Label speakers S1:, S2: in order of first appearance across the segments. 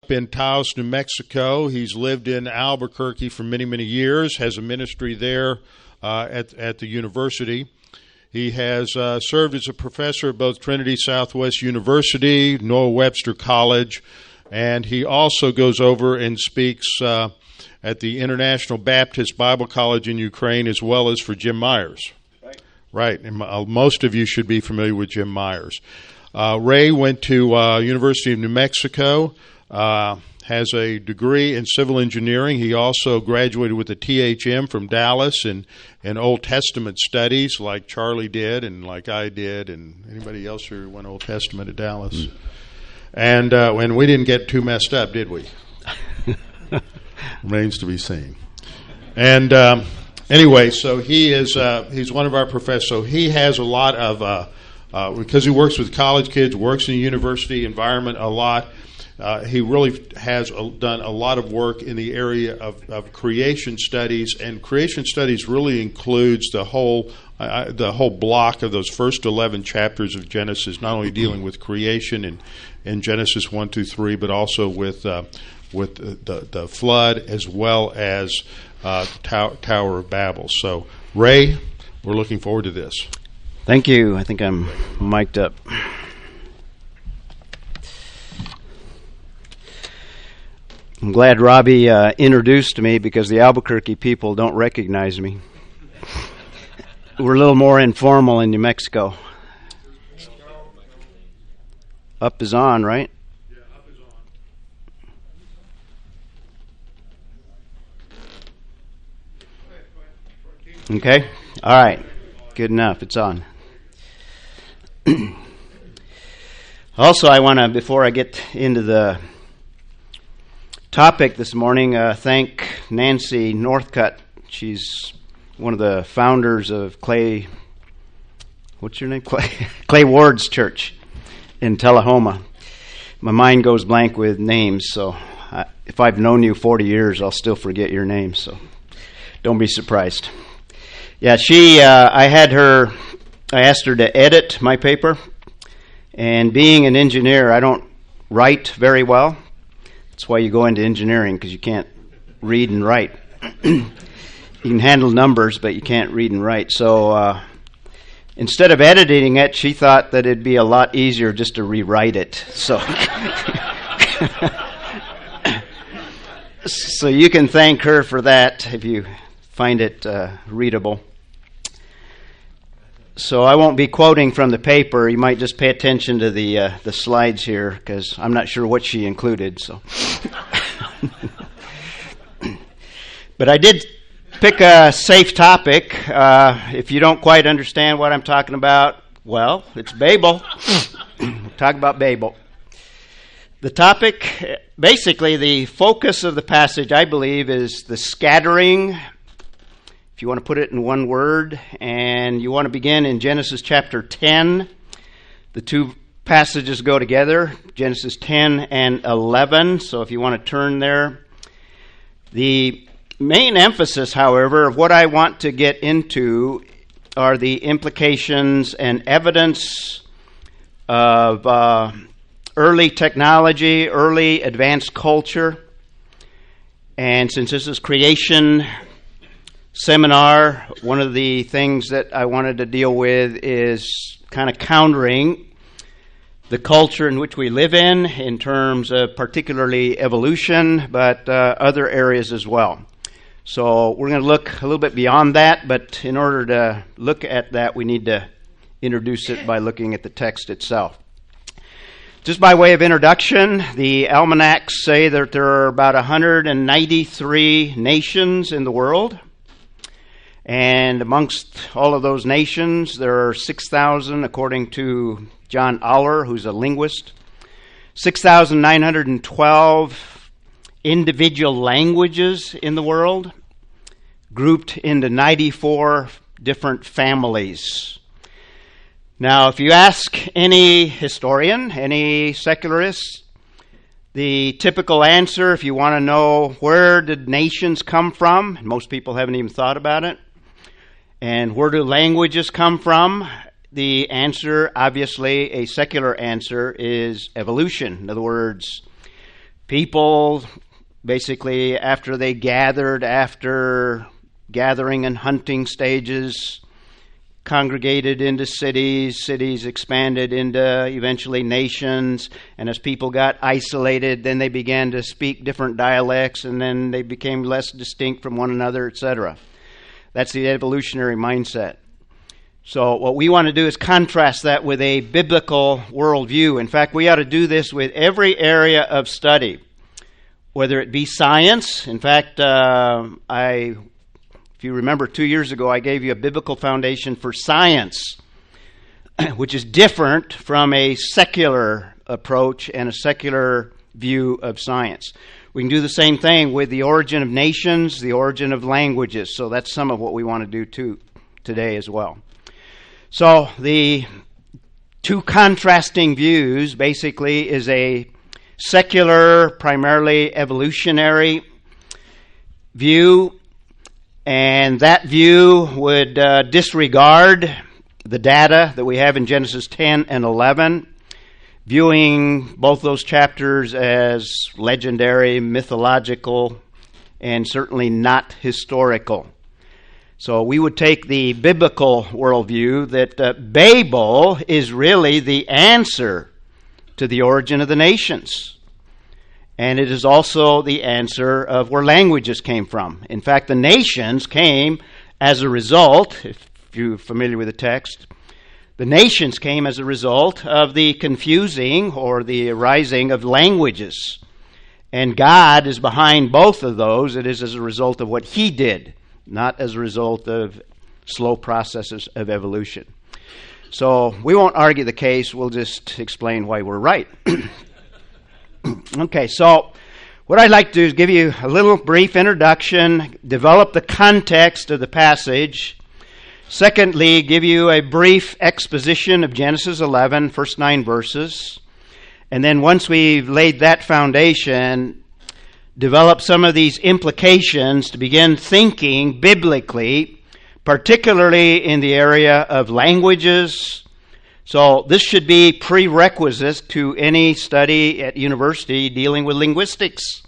S1: up in Taos, New Mexico. He's lived in Albuquerque for many, many years, has a ministry there at the university. He has served as a professor at both Trinity Southwest University, Noah Webster College, and he also goes over and speaks at the International Baptist Bible College in Ukraine, as well as for Jim Myers. Right, and most of you should be familiar with Jim Myers. Ray went to University of New Mexico, has a degree in civil engineering. He also graduated with a THM from Dallas in Old Testament studies, like Charlie did and like I did, and anybody else who went Old Testament at Dallas. And we didn't get too messed up, did we? Remains to be seen. And anyway, so he's one of our professors. So he has a lot of because he works with college kids, works in a university environment a lot. He really has done a lot of work in the area of creation studies, and creation studies really includes the whole block of those first 11 chapters of Genesis, not only dealing with creation in Genesis 1 through 3, but also with the flood, as well as Tower of Babel. So, Ray, we're looking forward to this.
S2: Thank you. I think I'm mic'd up. I'm glad Robbie introduced me, because the Albuquerque people don't recognize me. We're a little more informal in New Mexico. Up is on, right?
S1: Yeah, up is on.
S2: Okay. All right. Good enough. It's on. Also, I want to, before I get into the topic this morning, thank Nancy Northcutt. She's one of the founders of Clay Ward's Church in Tullahoma. My mind goes blank with names, so if I've known you 40 years, I'll still forget your name, so don't be surprised. Yeah, I asked her to edit my paper, and being an engineer, I don't write very well. That's why you go into engineering, because you can't read and write. You can handle numbers, but you can't read and write. So instead of editing it, she thought that it'd be a lot easier just to rewrite it. So, so you can thank her for that if you find it readable. So I won't be quoting from the paper. You might just pay attention to the slides here, because I'm not sure what she included. So, but I did pick a safe topic. If you don't quite understand what I'm talking about, well, it's Babel. We'll talk about Babel. The topic, basically, the focus of the passage, I believe, is the scattering. If you want to put it in one word, and you want to begin in Genesis chapter 10, the two passages go together, Genesis 10 and 11, so if you want to turn there. The main emphasis, however, of what I want to get into are the implications and evidence of early technology, early advanced culture, and since this is creation seminar, one of the things that I wanted to deal with is kind of countering the culture in which we live in terms of particularly evolution, but other areas as well. So we're going to look a little bit beyond that, but in order to look at that, we need to introduce it by looking at the text itself. Just by way of introduction, the almanacs say that there are about 193 nations in the world. And amongst all of those nations, there are 6,000, according to John Aller, who's a linguist, 6,912 individual languages in the world, grouped into 94 different families. Now, if you ask any historian, any secularist, the typical answer, if you want to know where did nations come from, most people haven't even thought about it, and where do languages come from? The answer, obviously, a secular answer, is evolution. In other words, People, basically, after they gathered, after gathering and hunting stages, congregated into cities, cities expanded into eventually nations, and as people got isolated, then they began to speak different dialects, and then they became less distinct from one another, etc. That's the evolutionary mindset. So what we want to do is contrast that with a biblical worldview. In fact, we ought to do this with every area of study, whether it be science. In fact, if you remember 2 years ago, I gave you a biblical foundation for science, which is different from a secular approach and a secular view of science. We can do the same thing with the origin of nations, the origin of languages. So that's some of what we want to do today as well. So the two contrasting views basically is a secular, primarily evolutionary view, and that view would disregard the data that we have in Genesis 10 and 11, viewing both those chapters as legendary, mythological, and certainly not historical. So we would take the biblical worldview that Babel is really the answer to the origin of the nations. And it is also the answer of where languages came from. In fact, the nations came as a result, if you're familiar with the text, the nations came as a result of the confusing or the arising of languages. And God is behind both of those. It is as a result of what He did, not as a result of slow processes of evolution. So we won't argue the case. We'll just explain why we're right. Okay, so what I'd like to do is give you a little brief introduction, develop the context of the passage. Secondly, give you a brief exposition of Genesis 11, first 9 verses. And then once we've laid that foundation, develop some of these implications to begin thinking biblically, particularly in the area of languages. So this should be prerequisites to any study at university dealing with linguistics.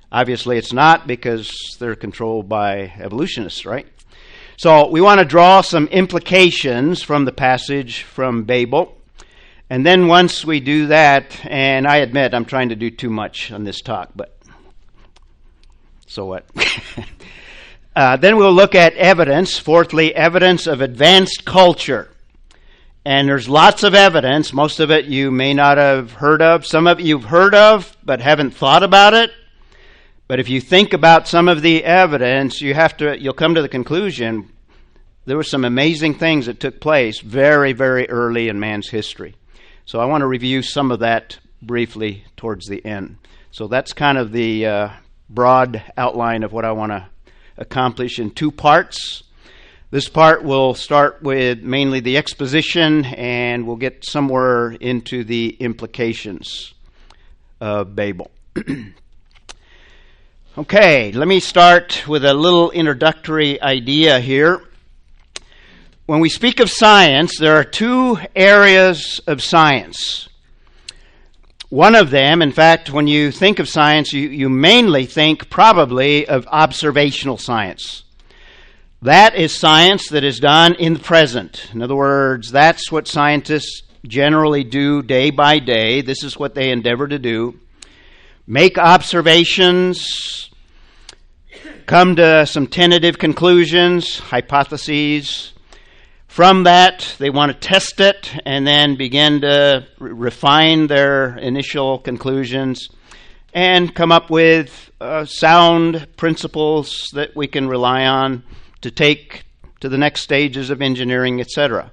S2: Obviously it's not, because they're controlled by evolutionists, right? So we want to draw some implications from the passage from Babel. And then once we do that, and I admit I'm trying to do too much on this talk, but so what? Then we'll look at evidence. Fourthly, evidence of advanced culture. And there's lots of evidence. Most of it you may not have heard of. Some of it you've heard of but haven't thought about it. But if you think about some of the evidence, you'll come to the conclusion there were some amazing things that took place very, very early in man's history. So I want to review some of that briefly towards the end. So that's kind of the broad outline of what I want to accomplish in 2 parts. This part will start with mainly the exposition, and we'll get somewhere into the implications of Babel. Okay, let me start with a little introductory idea here. When we speak of science, there are 2 areas of science. One of them, in fact, when you think of science, you mainly think probably of observational science. That is science that is done in the present. In other words, that's what scientists generally do day by day. This is what they endeavor to do. Make observations, come to some tentative conclusions, hypotheses. From that, they want to test it and then begin to refine their initial conclusions and come up with sound principles that we can rely on to take to the next stages of engineering, etc.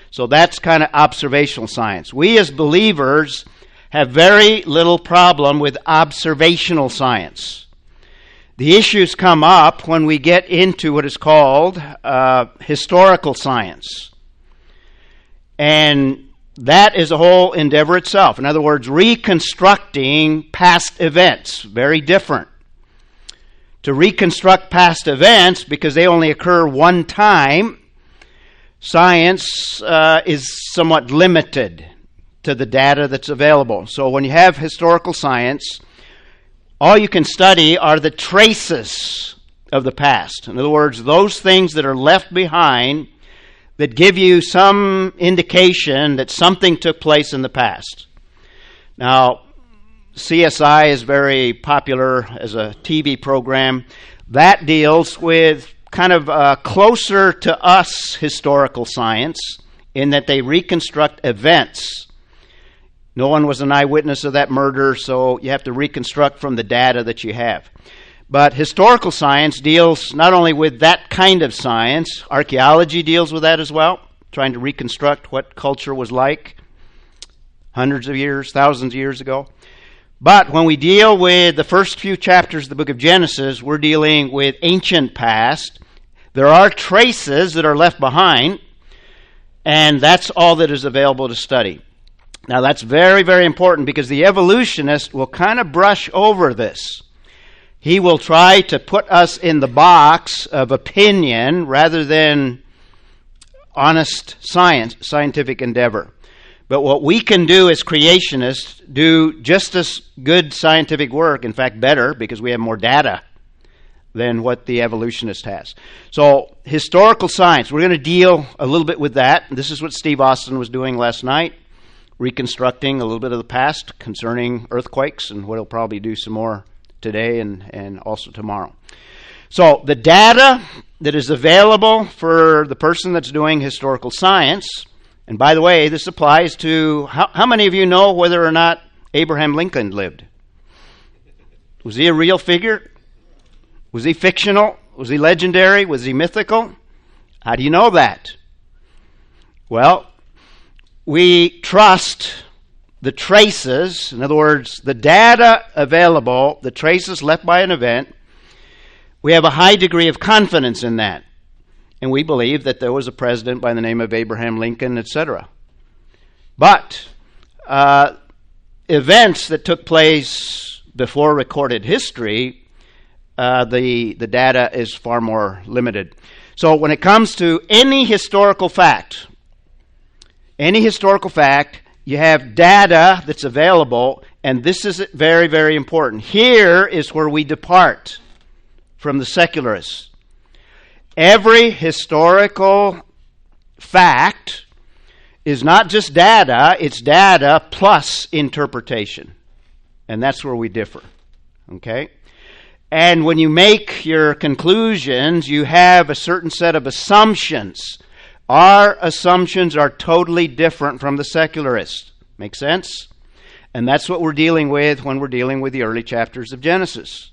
S2: So that's kind of observational science. We as believers have very little problem with observational science. The issues come up when we get into what is called historical science. And that is a whole endeavor itself. In other words, reconstructing past events. Very different. To reconstruct past events, because they only occur one time, science is somewhat limited to the data that's available. So when you have historical science, all you can study are the traces of the past. In other words, those things that are left behind that give you some indication that something took place in the past. Now, CSI is very popular as a TV program. That deals with kind of closer to us historical science in that they reconstruct events. No one was an eyewitness of that murder, so you have to reconstruct from the data that you have. But historical science deals not only with that kind of science, archaeology deals with that as well, trying to reconstruct what culture was like hundreds of years, thousands of years ago. But when we deal with the first few chapters of the book of Genesis, we're dealing with ancient past. There are traces that are left behind, and that's all that is available to study. Now, that's very, very important because the evolutionist will kind of brush over this. He will try to put us in the box of opinion rather than honest science, scientific endeavor. But what we can do as creationists do just as good scientific work, in fact better, because we have more data than what the evolutionist has. So historical science, we're going to deal a little bit with that. This is what Steve Austin was doing last night, reconstructing a little bit of the past concerning earthquakes, and what he'll probably do some more today and also tomorrow. So the data that is available for the person that's doing historical science, and by the way, this applies to, how many of you know whether or not Abraham Lincoln lived? Was he a real figure? Was he fictional? Was he legendary? Was he mythical? How do you know that? Well, we trust the traces, in other words, the data available, the traces left by an event. We have a high degree of confidence in that. And we believe that there was a president by the name of Abraham Lincoln, etc. But events that took place before recorded history, the data is far more limited. So when it comes to any historical fact, you have data that's available, and this is very, very important. Here is where we depart from the secularists. Every historical fact is not just data, it's data plus interpretation. And that's where we differ. Okay? And when you make your conclusions, you have a certain set of assumptions. Our assumptions are totally different from the secularists. Make sense? And that's what we're dealing with when we're dealing with the early chapters of Genesis.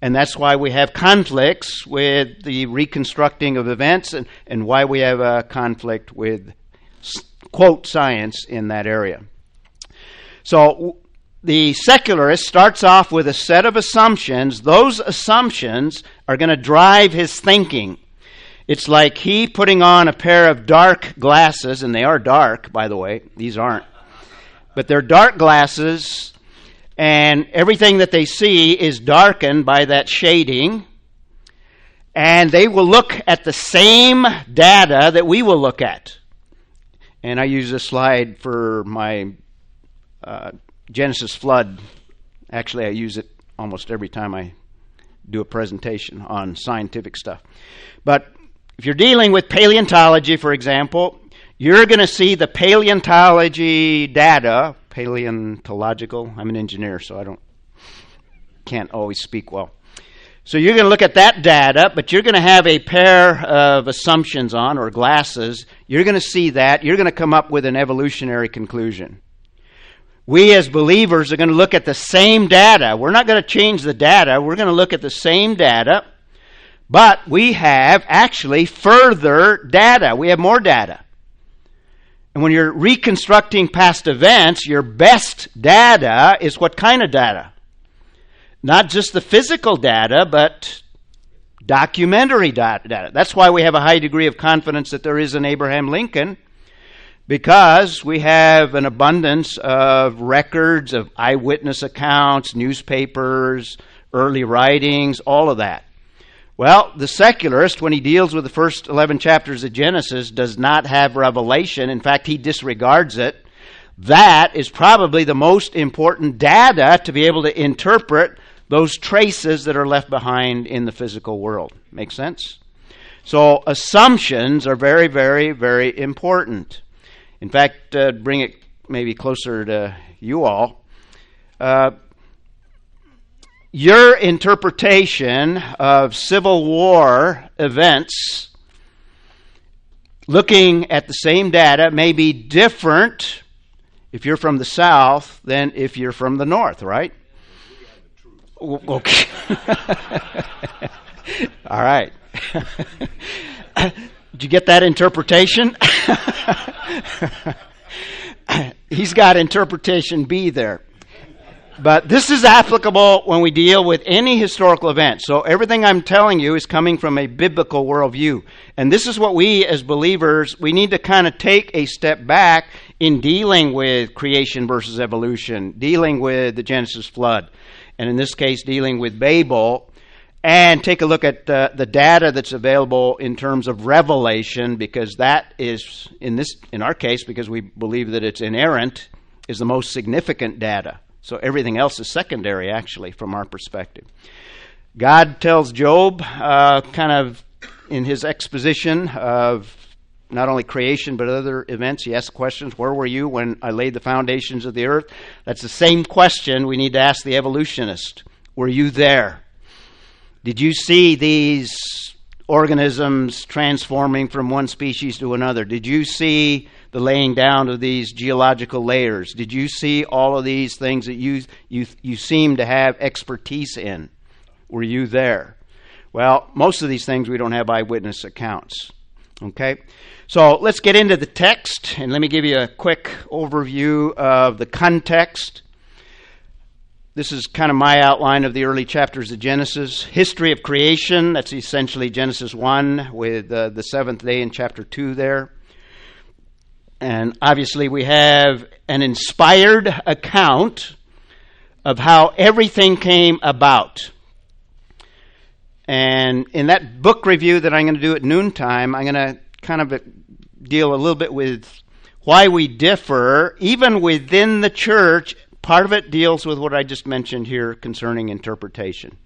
S2: And that's why we have conflicts with the reconstructing of events and why we have a conflict with, quote, science in that area. So the secularist starts off with a set of assumptions. Those assumptions are going to drive his thinking. It's like he putting on a pair of dark glasses, and they are dark, by the way. These aren't. But they're dark glasses, and everything that they see is darkened by that shading. And they will look at the same data that we will look at. And I use this slide for my Genesis flood. Actually, I use it almost every time I do a presentation on scientific stuff. But if you're dealing with paleontology, for example, you're going to see the paleontology data, paleontological. I'm an engineer, so can't always speak well. So you're going to look at that data, but you're going to have a pair of assumptions on, or glasses. You're going to see that. You're going to come up with an evolutionary conclusion. We as believers are going to look at the same data. We're not going to change the data. We're going to look at the same data, but we have actually further data. We have more data. And when you're reconstructing past events, your best data is what kind of data? Not just the physical data, but documentary data. That's why we have a high degree of confidence that there is an Abraham Lincoln, because we have an abundance of records of eyewitness accounts, newspapers, early writings, all of that. Well, the secularist, when he deals with the first 11 chapters of Genesis, does not have revelation. In fact, he disregards it. That is probably the most important data to be able to interpret those traces that are left behind in the physical world. Make sense? So assumptions are very, very, very important. In fact, bring it maybe closer to you all. Your interpretation of Civil War events, looking at the same data, may be different if you're from the South than if you're from the North, right? Okay. All right. Did you get that interpretation? He's got interpretation B there. But this is applicable when we deal with any historical event. So everything I'm telling you is coming from a biblical worldview. And this is what we as believers, we need to kind of take a step back in dealing with creation versus evolution, dealing with the Genesis flood, and in this case, dealing with Babel, and take a look at the data that's available in terms of revelation, because that is, in our case, because we believe that it's inerrant, is the most significant data. So everything else is secondary, actually, from our perspective. God tells Job, kind of in his exposition of not only creation but other events, he asks questions. Where were you when I laid the foundations of the earth? That's the same question we need to ask the evolutionist. Were you there? Did you see these organisms transforming from one species to another? Did you see the laying down of these geological layers? Did you see all of these things that you seem to have expertise in? Were you there? Well, most of these things we don't have eyewitness accounts. Okay? So let's get into the text, and let me give you a quick overview of the context. This is kind of my outline of the early chapters of Genesis. History of creation, that's essentially Genesis 1 with the seventh day in chapter 2 there. And obviously we have an inspired account of how everything came about. And in that book review that I'm going to do at noontime, I'm going to kind of deal a little bit with why we differ, even within the church. Part of it deals with what I just mentioned here concerning interpretation.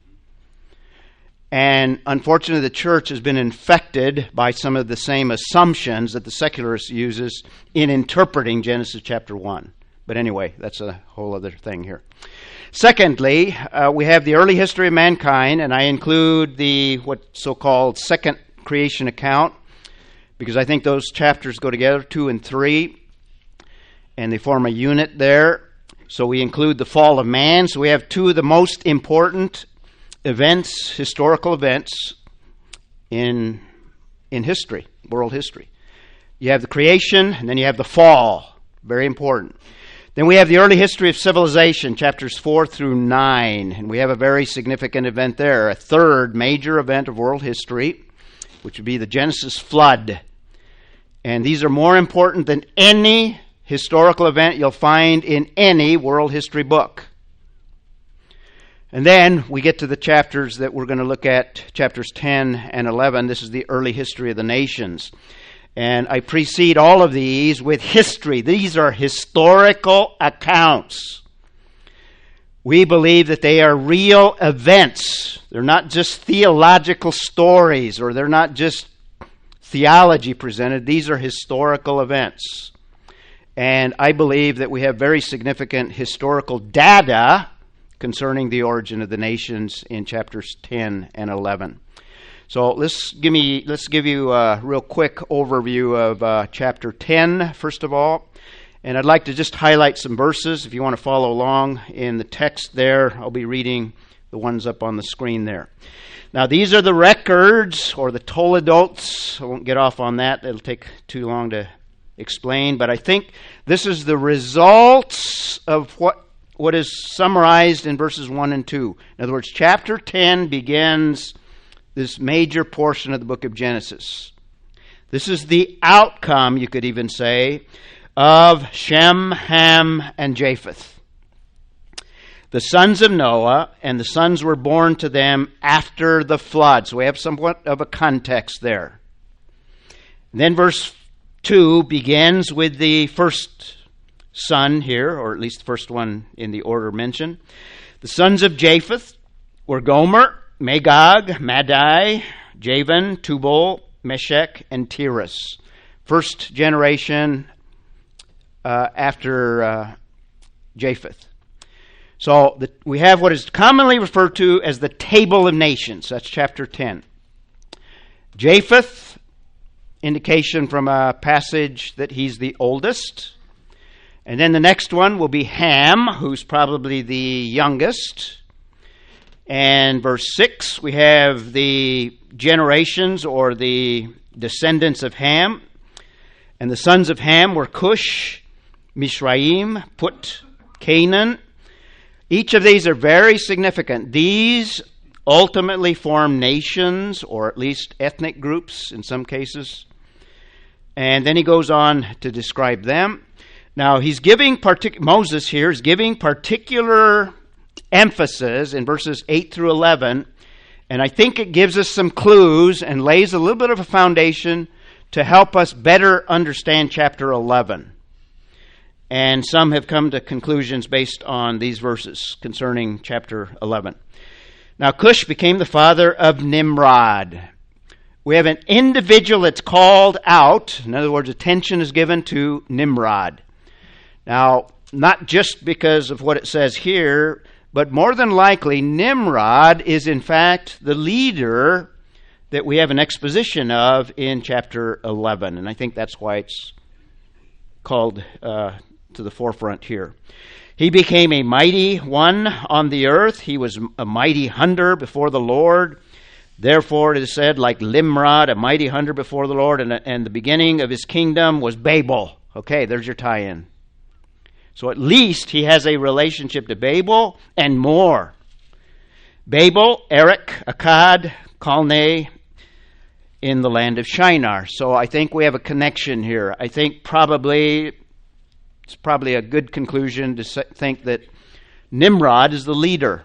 S2: And unfortunately, the church has been infected by some of the same assumptions that the secularist uses in interpreting Genesis chapter 1. But anyway, that's a whole other thing here. Secondly, we have the early history of mankind, and I include the what's so-called second creation account, because I think those chapters go together, 2 and 3, and they form a unit there. So we include the fall of man. So we have two of the most important events, historical events in history, world history. You have the creation, and then you have the fall. Very important. Then we have the early history of civilization, chapters 4 through 9. And we have a very significant event there, a third major event of world history, which would be the Genesis flood. And these are more important than any historical event you'll find in any world history book. And then we get to the chapters that we're going to look at, chapters 10 and 11. This is the early history of the nations. And I precede all of these with history. These are historical accounts. We believe that they are real events. They're not just theological stories, or they're not just theology presented. These are historical events. And I believe that we have very significant historical data concerning the origin of the nations in chapters 10 and 11. So let's give you a real quick overview of chapter 10, first of all. And I'd like to just highlight some verses. If you want to follow along in the text there, I'll be reading the ones up on the screen there. Now, these are the records, or the Toledotes. I won't get off on that. It'll take too long to explain. But I think this is the results of what is summarized in verses 1 and 2. In other words, chapter 10 begins this major portion of the book of Genesis. This is the outcome, you could even say, of Shem, Ham, and Japheth, the sons of Noah, and the sons were born to them after the flood. So we have somewhat of a context there. And then verse 2 begins with the first son here, or at least the first one in the order mentioned. The sons of Japheth, were Gomer, Magog, Madai, Javan, Tubal, Meshech, and Tiras. First generation after Japheth. So we have what is commonly referred to as the Table of Nations. That's chapter 10. Japheth, indication from a passage that he's the oldest. And then the next one will be Ham, who's probably the youngest. And verse 6, we have the generations or the descendants of Ham. And the sons of Ham were Cush, Mizraim, Put, Canaan. Each of these are very significant. These ultimately form nations, or at least ethnic groups in some cases. And then he goes on to describe them. Now, Moses here is giving particular emphasis in verses 8 through 11, and I think it gives us some clues and lays a little bit of a foundation to help us better understand chapter 11. And some have come to conclusions based on these verses concerning chapter 11. Now, Cush became the father of Nimrod. We have an individual that's called out. In other words, attention is given to Nimrod. Now, not just because of what it says here, but more than likely, Nimrod is in fact the leader that we have an exposition of in chapter 11. And I think that's why it's called to the forefront here. He became a mighty one on the earth. He was a mighty hunter before the Lord. Therefore, it is said, like Nimrod, a mighty hunter before the Lord, and the beginning of his kingdom was Babel. Okay, there's your tie-in. So at least he has a relationship to Babel and more. Babel, Erech, Akkad, Calneh, in the land of Shinar. So I think we have a connection here. I think it's probably a good conclusion to think that Nimrod is the leader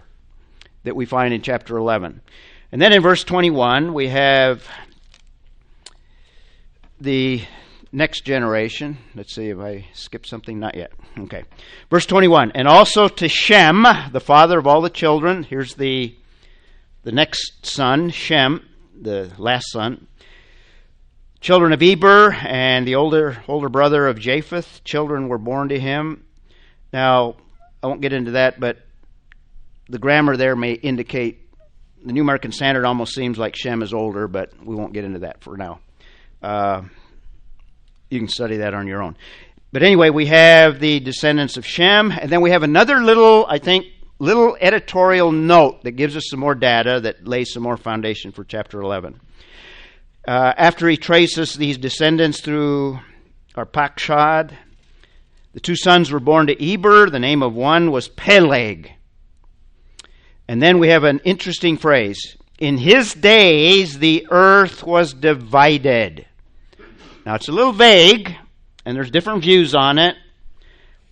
S2: that we find in chapter 11. And then in verse 21, we have the next generation. Let's see if I skipped something. Not yet. Okay. Verse 21. And also to Shem, the father of all the children. Here's the next son, Shem, the last son. Children of Eber and the older brother of Japheth. Children were born to him. Now, I won't get into that, but the grammar there may indicate the New American Standard almost seems like Shem is older, but we won't get into that for now. You can study that on your own. But anyway, we have the descendants of Shem, and then we have another little editorial note that gives us some more data that lays some more foundation for chapter 11. After he traces these descendants through Arpachshad, the two sons were born to Eber. The name of one was Peleg. And then we have an interesting phrase. In his days, the earth was divided. Now, it's a little vague, and there's different views on it.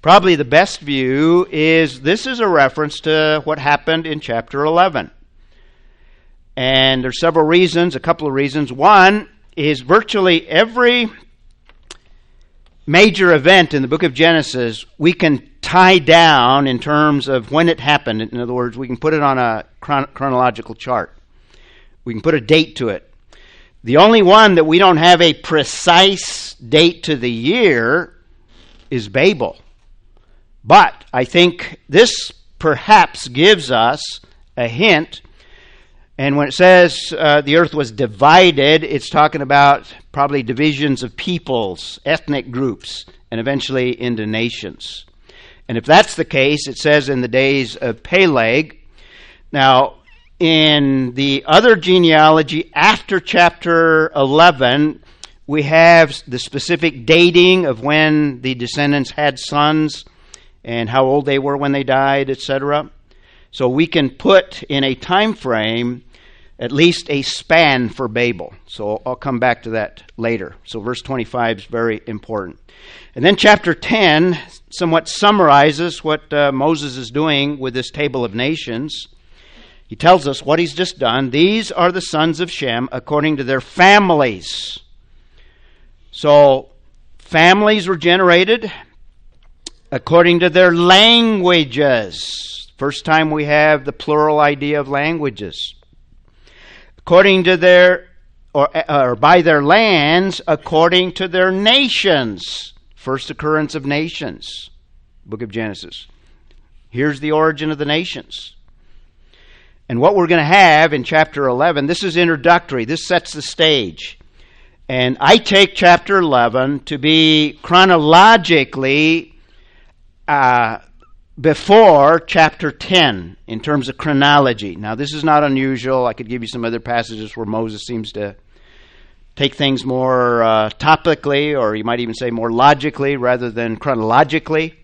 S2: Probably the best view is this is a reference to what happened in chapter 11. And there's several reasons, a couple of reasons. One is virtually every major event in the book of Genesis we can tie down in terms of when it happened. In other words, we can put it on a chronological chart. We can put a date to it. The only one that we don't have a precise date to the year is Babel. But I think this perhaps gives us a hint. And when it says the earth was divided, it's talking about probably divisions of peoples, ethnic groups, and eventually into nations. And if that's the case, it says in the days of Peleg. Now, in the other genealogy after chapter 11, we have the specific dating of when the descendants had sons and how old they were when they died, etc. So we can put in a time frame at least a span for Babel. So I'll come back to that later. So verse 25 is very important. And then chapter 10 somewhat summarizes what Moses is doing with this table of nations. He tells us what he's just done. These are the sons of Shem according to their families. So families were generated according to their languages. First time we have the plural idea of languages. According to their, or by their lands, according to their nations. First occurrence of nations, book of Genesis. Here's the origin of the nations. And what we're going to have in chapter 11, this is introductory. This sets the stage. And I take chapter 11 to be chronologically before chapter 10 in terms of chronology. Now, this is not unusual. I could give you some other passages where Moses seems to take things more topically, or you might even say more logically rather than chronologically.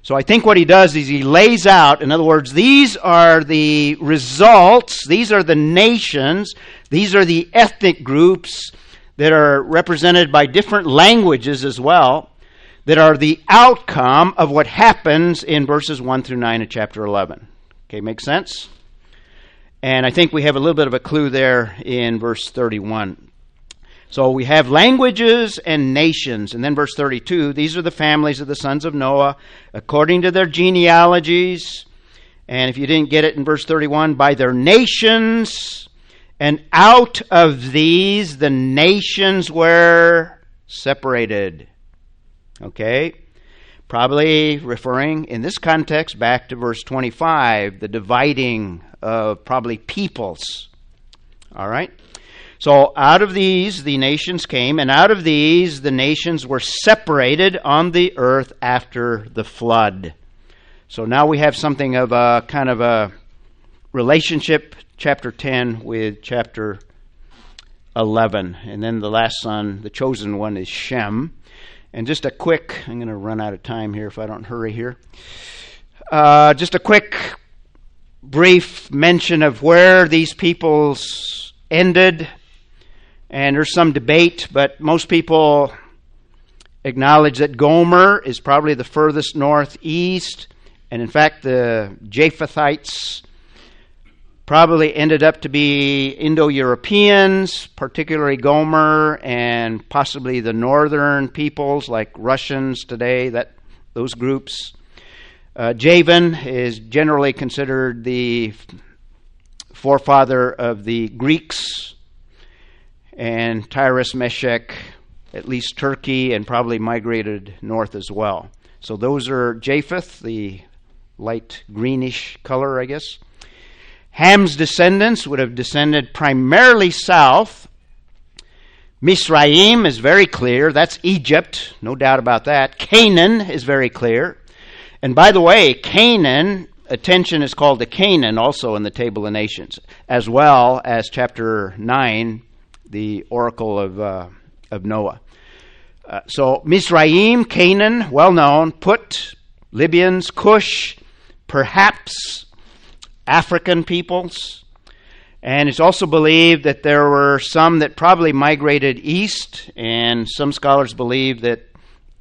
S2: So I think what he does is he lays out, in other words, these are the results, these are the nations, these are the ethnic groups that are represented by different languages as well, that are the outcome of what happens in verses 1 through 9 of chapter 11. Okay, make sense? And I think we have a little bit of a clue there in verse 31. So we have languages and nations. And then verse 32, these are the families of the sons of Noah, according to their genealogies. And if you didn't get it in verse 31, by their nations. And out of these, the nations were separated. Okay? Probably referring, in this context, back to verse 25, the dividing of probably peoples. All right? So out of these, the nations came, and out of these, the nations were separated on the earth after the flood. So now we have something of a kind of a relationship, chapter 10 with chapter 11. And then the last son, the chosen one, is Shem. And just a quick, I'm going to run out of time here if I don't hurry here. Just a quick, brief mention of where these peoples ended. And there's some debate, but most people acknowledge that Gomer is probably the furthest northeast. And in fact, the Japhethites probably ended up to be Indo-Europeans, particularly Gomer, and possibly the northern peoples like Russians today, those groups. Javan is generally considered the forefather of the Greeks, and Tyrus, Meshech, at least Turkey, and probably migrated north as well. So those are Japheth, the light greenish color, I guess. Ham's descendants would have descended primarily south. Misraim is very clear. That's Egypt, no doubt about that. Canaan is very clear. And by the way, Canaan, attention is called to Canaan also in the Table of Nations, as well as chapter 9, the oracle of Noah. So Misraim, Canaan, well known. Put, Libyans, Cush, perhaps African peoples. And it's also believed that there were some that probably migrated east, and some scholars believe that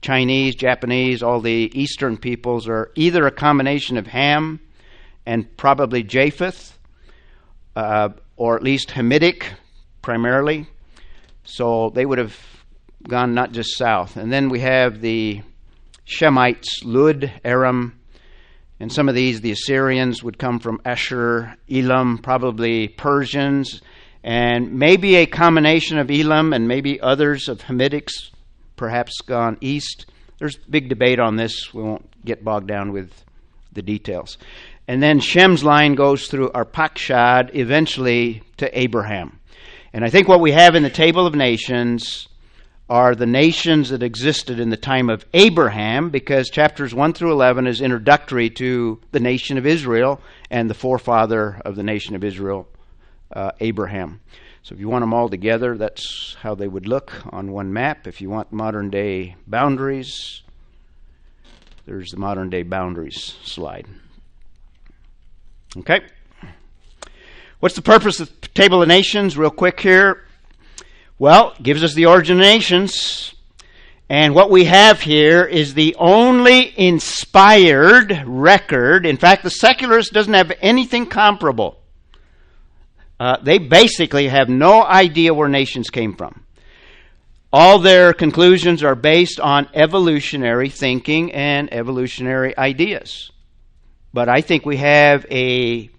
S2: Chinese, Japanese, all the eastern peoples are either a combination of Ham and probably Japheth, or at least Hamitic primarily. So they would have gone not just south. And then we have the Shemites, Lud, Aram, and some of these, the Assyrians, would come from Ashur, Elam, probably Persians, and maybe a combination of Elam and maybe others of Hamitics, perhaps gone east. There's big debate on this. We won't get bogged down with the details. And then Shem's line goes through Arpachshad, eventually to Abraham. And I think what we have in the Table of Nations are the nations that existed in the time of Abraham, because chapters 1 through 11 is introductory to the nation of Israel and the forefather of the nation of Israel, Abraham. So if you want them all together, that's how they would look on one map. If you want modern-day boundaries, there's the modern-day boundaries slide. Okay. What's the purpose of the Table of Nations? Real quick here. Well, it gives us the origin of nations. And what we have here is the only inspired record. In fact, the secularist doesn't have anything comparable. They basically have no idea where nations came from. All their conclusions are based on evolutionary thinking and evolutionary ideas. but I think we have a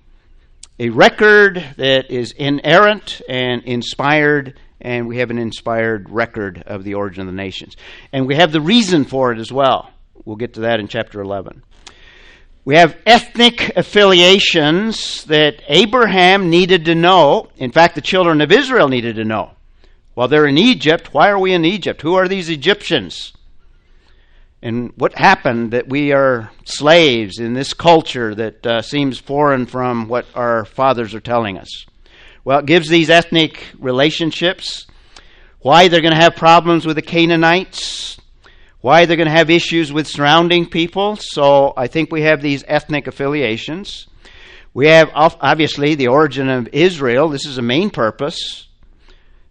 S2: record that is inerrant and inspired, and we have an inspired record of the origin of the nations. And we have the reason for it as well. We'll get to that in chapter 11. We have ethnic affiliations that Abraham needed to know. In fact, the children of Israel needed to know. While they're in Egypt, why are we in Egypt? Who are these Egyptians? And what happened that we are slaves in this culture that seems foreign from what our fathers are telling us? Well, it gives these ethnic relationships, why they're going to have problems with the Canaanites, why they're going to have issues with surrounding people. So I think we have these ethnic affiliations. We have, obviously, the origin of Israel. This is a main purpose.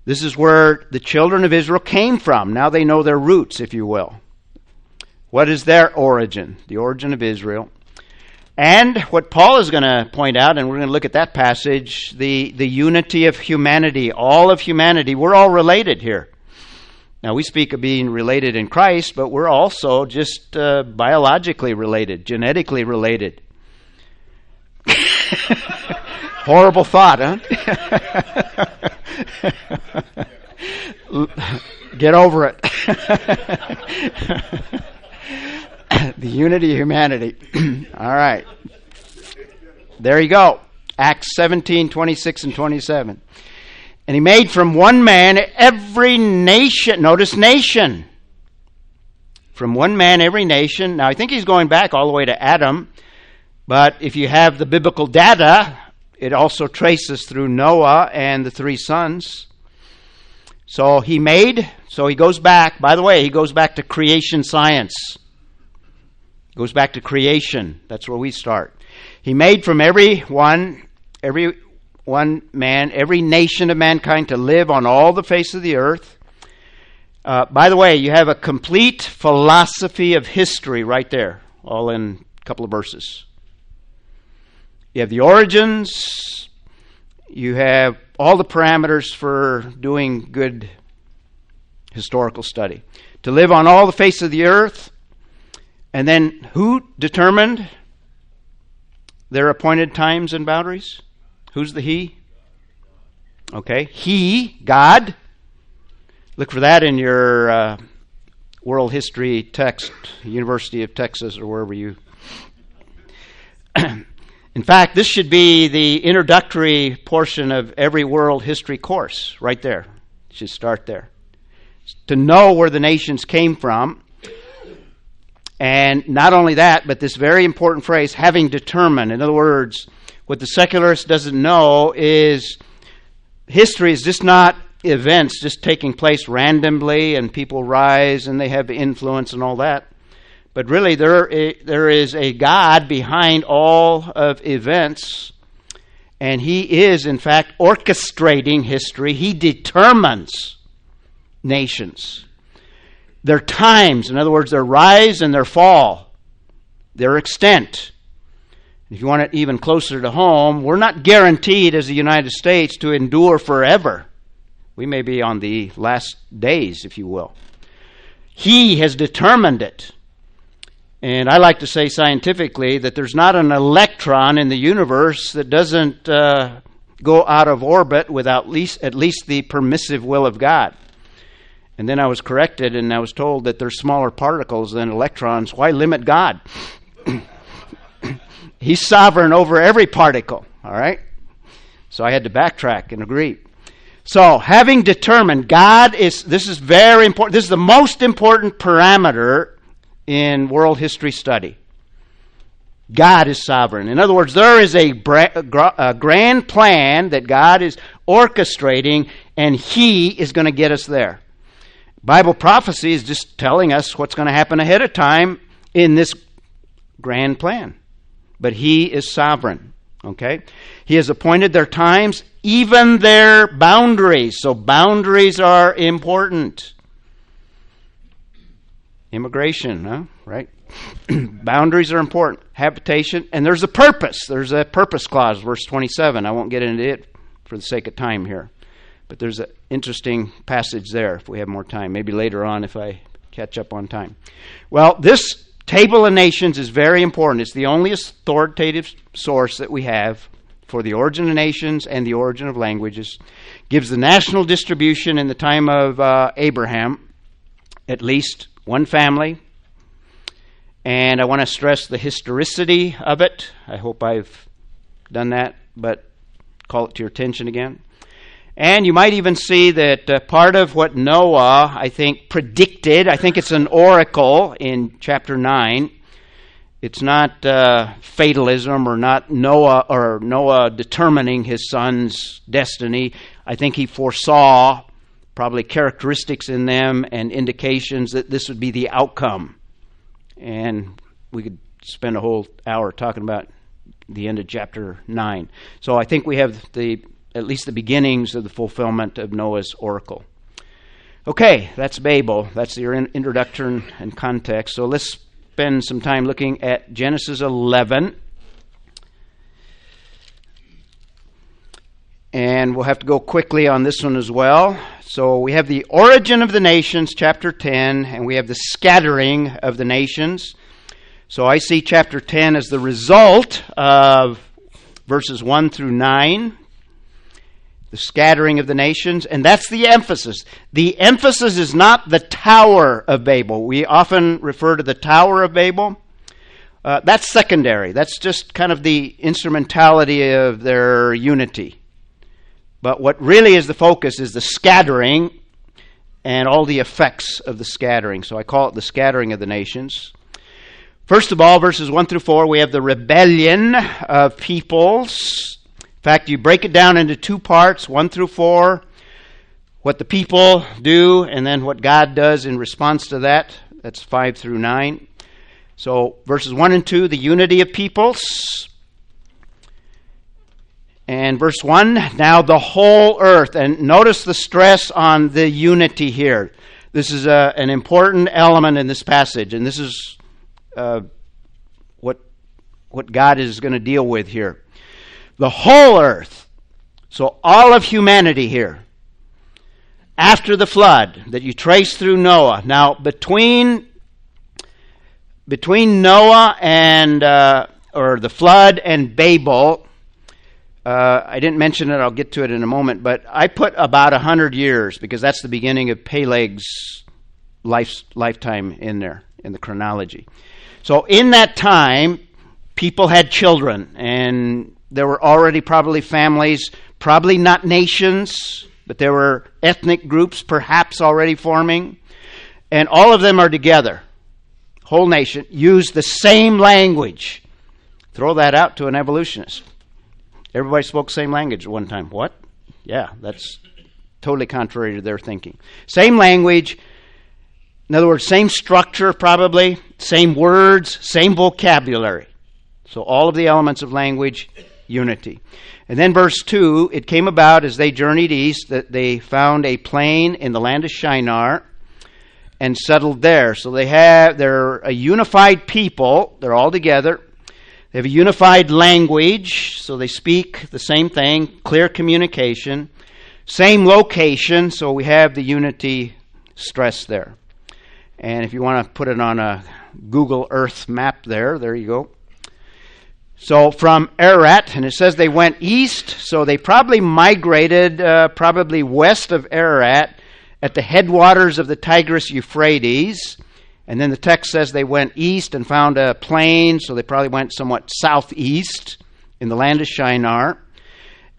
S2: This is where the children of Israel came from. Now they know their roots, if you will. What is their origin? The origin of Israel. And what Paul is going to point out, and we're going to look at that passage, the unity of humanity, all of humanity. We're all related here. Now, we speak of being related in Christ, but we're also just biologically related, genetically related. Horrible thought, huh? Get over it. The unity of humanity. All right. There you go. Acts 17, 26 and 27. And he made from one man every nation. Notice nation. From one man every nation. Now I think he's going back all the way to Adam. But if you have the biblical data, it also traces through Noah and the three sons. So he goes back. By the way, he goes back to creation science. Goes back to creation. That's where we start. He made from every one man, every nation of mankind to live on all the face of the earth. By the way, you have a complete philosophy of history right there, all in a couple of verses. You have the origins. You have all the parameters for doing good historical study. To live on all the face of the earth. And then who determined their appointed times and boundaries? Who's the he? Okay. He, God. Look for that in your world history text, University of Texas or wherever you... In fact, this should be the introductory portion of every world history course, right there. It should start there. To know where the nations came from. And not only that, but this very important phrase, having determined. In other words, what the secularist doesn't know is history is just not events just taking place randomly and people rise and they have influence and all that. But really there is a God behind all of events, and he is in fact orchestrating history. He determines nations. Their times, in other words, their rise and their fall, their extent. If you want it even closer to home, we're not guaranteed as the United States to endure forever. We may be on the last days, if you will. He has determined it. And I like to say scientifically that there's not an electron in the universe that doesn't go out of orbit without at least the permissive will of God. And then I was corrected and I was told that there's smaller particles than electrons. Why limit God? He's sovereign over every particle, all right? So I had to backtrack and agree. So, having determined, this is very important. This is the most important parameter in world history study. God is sovereign. In other words, there is a grand plan that God is orchestrating, and he is going to get us there. Bible prophecy is just telling us what's going to happen ahead of time in this grand plan. But he is sovereign, okay? He has appointed their times, even their boundaries. So boundaries are important. Immigration, huh? Right? Boundaries are important. Habitation, and there's a purpose. There's a purpose clause, verse 27. I won't get into it for the sake of time here. But there's an interesting passage there if we have more time. Maybe later on if I catch up on time. Well, this Table of Nations is very important. It's the only authoritative source that we have for the origin of nations and the origin of languages. Gives the national distribution in the time of Abraham, at least one family. And I want to stress the historicity of it. I hope I've done that, but call it to your attention again. And you might even see that part of what Noah, I think, predicted, I think it's an oracle in chapter 9. It's not fatalism or not Noah determining his son's destiny. I think he foresaw probably characteristics in them and indications that this would be the outcome. And we could spend a whole hour talking about the end of chapter 9. So I think we have at least the beginnings of the fulfillment of Noah's oracle. Okay, that's Babel. That's your introduction and context. So let's spend some time looking at Genesis 11. And we'll have to go quickly on this one as well. So we have the origin of the nations, chapter 10, and we have the scattering of the nations. So I see chapter 10 as the result of verses 1 through 9. The scattering of the nations, and that's the emphasis. The emphasis is not the Tower of Babel. We often refer to the Tower of Babel. That's secondary. That's just kind of the instrumentality of their unity. But what really is the focus is the scattering and all the effects of the scattering. So I call it the scattering of the nations. First of all, verses 1 through 4, we have the rebellion of peoples. In fact, you break it down into two parts, 1 through 4, what the people do, and then what God does in response to that. That's 5 through 9. So verses 1 and 2, the unity of peoples. And verse 1, now the whole earth. And notice the stress on the unity here. This is an important element in this passage, and this is what God is going to deal with here. The whole earth, so all of humanity here, after the flood that you trace through Noah. Now, between Noah and, or the flood and Babel, I didn't mention it, I'll get to it in a moment, but I put about 100 years because that's the beginning of Peleg's lifetime in there, in the chronology. So in that time, people had children, and there were already probably families, probably not nations, but there were ethnic groups perhaps already forming. And all of them are together. Whole nation use the same language. Throw that out to an evolutionist. Everybody spoke the same language at one time. What? Yeah, that's totally contrary to their thinking. Same language. In other words, same structure probably, same words, same vocabulary. So all of the elements of language, unity. And then verse 2, it came about as they journeyed east that they found a plain in the land of Shinar and settled there. So they're a unified people. They're all together. They have a unified language, so they speak the same thing, clear communication. Same location, so we have the unity stressed there. And if you want to put it on a Google Earth map there you go. So from Ararat, and it says they went east, so they probably migrated probably west of Ararat at the headwaters of the Tigris-Euphrates. And then the text says they went east and found a plain, so they probably went somewhat southeast in the land of Shinar.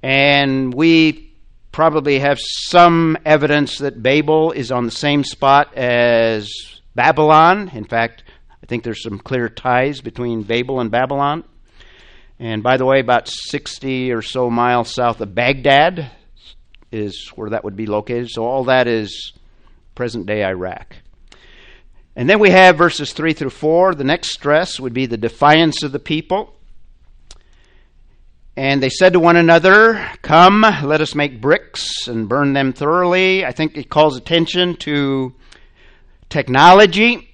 S2: And we probably have some evidence that Babel is on the same spot as Babylon. In fact, I think there's some clear ties between Babel and Babylon. And by the way, about 60 or so miles south of Baghdad is where that would be located. So all that is present-day Iraq. And then we have verses 3 through 4. The next stress would be the defiance of the people. And they said to one another, "Come, let us make bricks and burn them thoroughly." I think it calls attention to technology.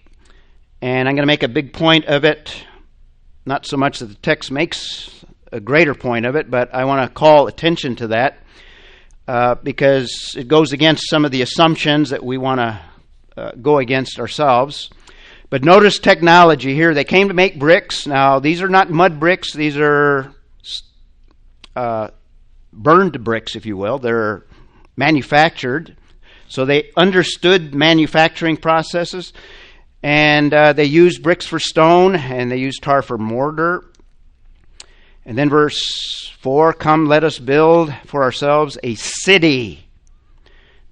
S2: And I'm going to make a big point of it. Not so much that the text makes a greater point of it, but I want to call attention to that because it goes against some of the assumptions that we want to go against ourselves. But notice technology here. They came to make bricks. Now, these are not mud bricks. These are burned bricks, if you will. They're manufactured. So they understood manufacturing processes. And they used bricks for stone, and they used tar for mortar. And then verse 4, come, let us build for ourselves a city.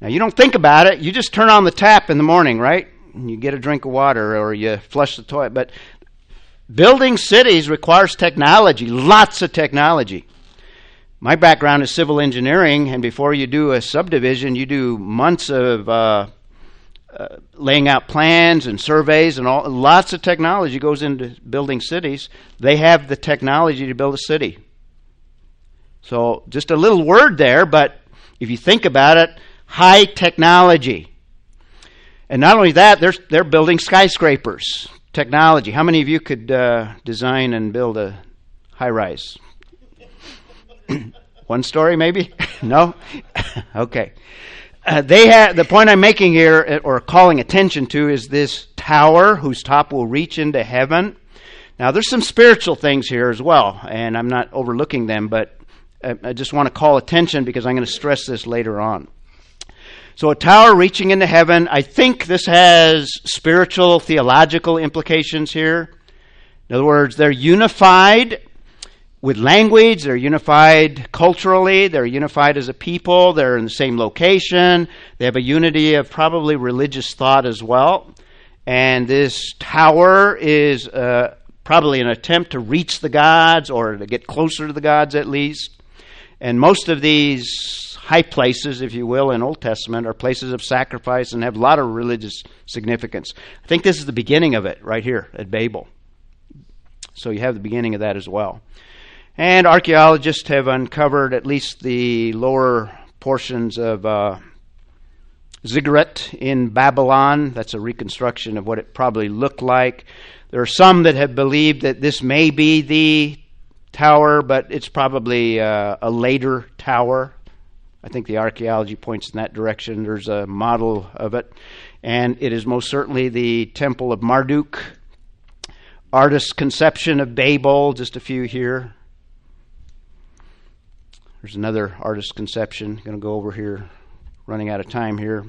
S2: Now, you don't think about it. You just turn on the tap in the morning, right? And you get a drink of water or you flush the toilet. But building cities requires technology, lots of technology. My background is civil engineering, and before you do a subdivision, you do months of laying out plans and surveys and lots of technology goes into building cities. They have the technology to build a city. So just a little word there, but if you think about it, high technology. And not only that, they're building skyscrapers. Technology. How many of you could design and build a high-rise? One story, maybe? No? Okay. The point I'm making here, or calling attention to, is this tower whose top will reach into heaven. Now, there's some spiritual things here as well, and I'm not overlooking them, but I just want to call attention because I'm going to stress this later on. So a tower reaching into heaven, I think this has spiritual, theological implications here. In other words, they're unified with language, they're unified culturally, they're unified as a people, they're in the same location, they have a unity of probably religious thought as well. And this tower is probably an attempt to reach the gods or to get closer to the gods at least. And most of these high places, if you will, in Old Testament are places of sacrifice and have a lot of religious significance. I think this is the beginning of it right here at Babel. So you have the beginning of that as well. And archaeologists have uncovered at least the lower portions of ziggurat in Babylon. That's a reconstruction of what it probably looked like. There are some that have believed that this may be the tower, but it's probably a later tower. I think the archaeology points in that direction. There's a model of it. And it is most certainly the Temple of Marduk. Artist's conception of Babel, just a few here. There's another artist's conception. Going to go over here, running out of time here.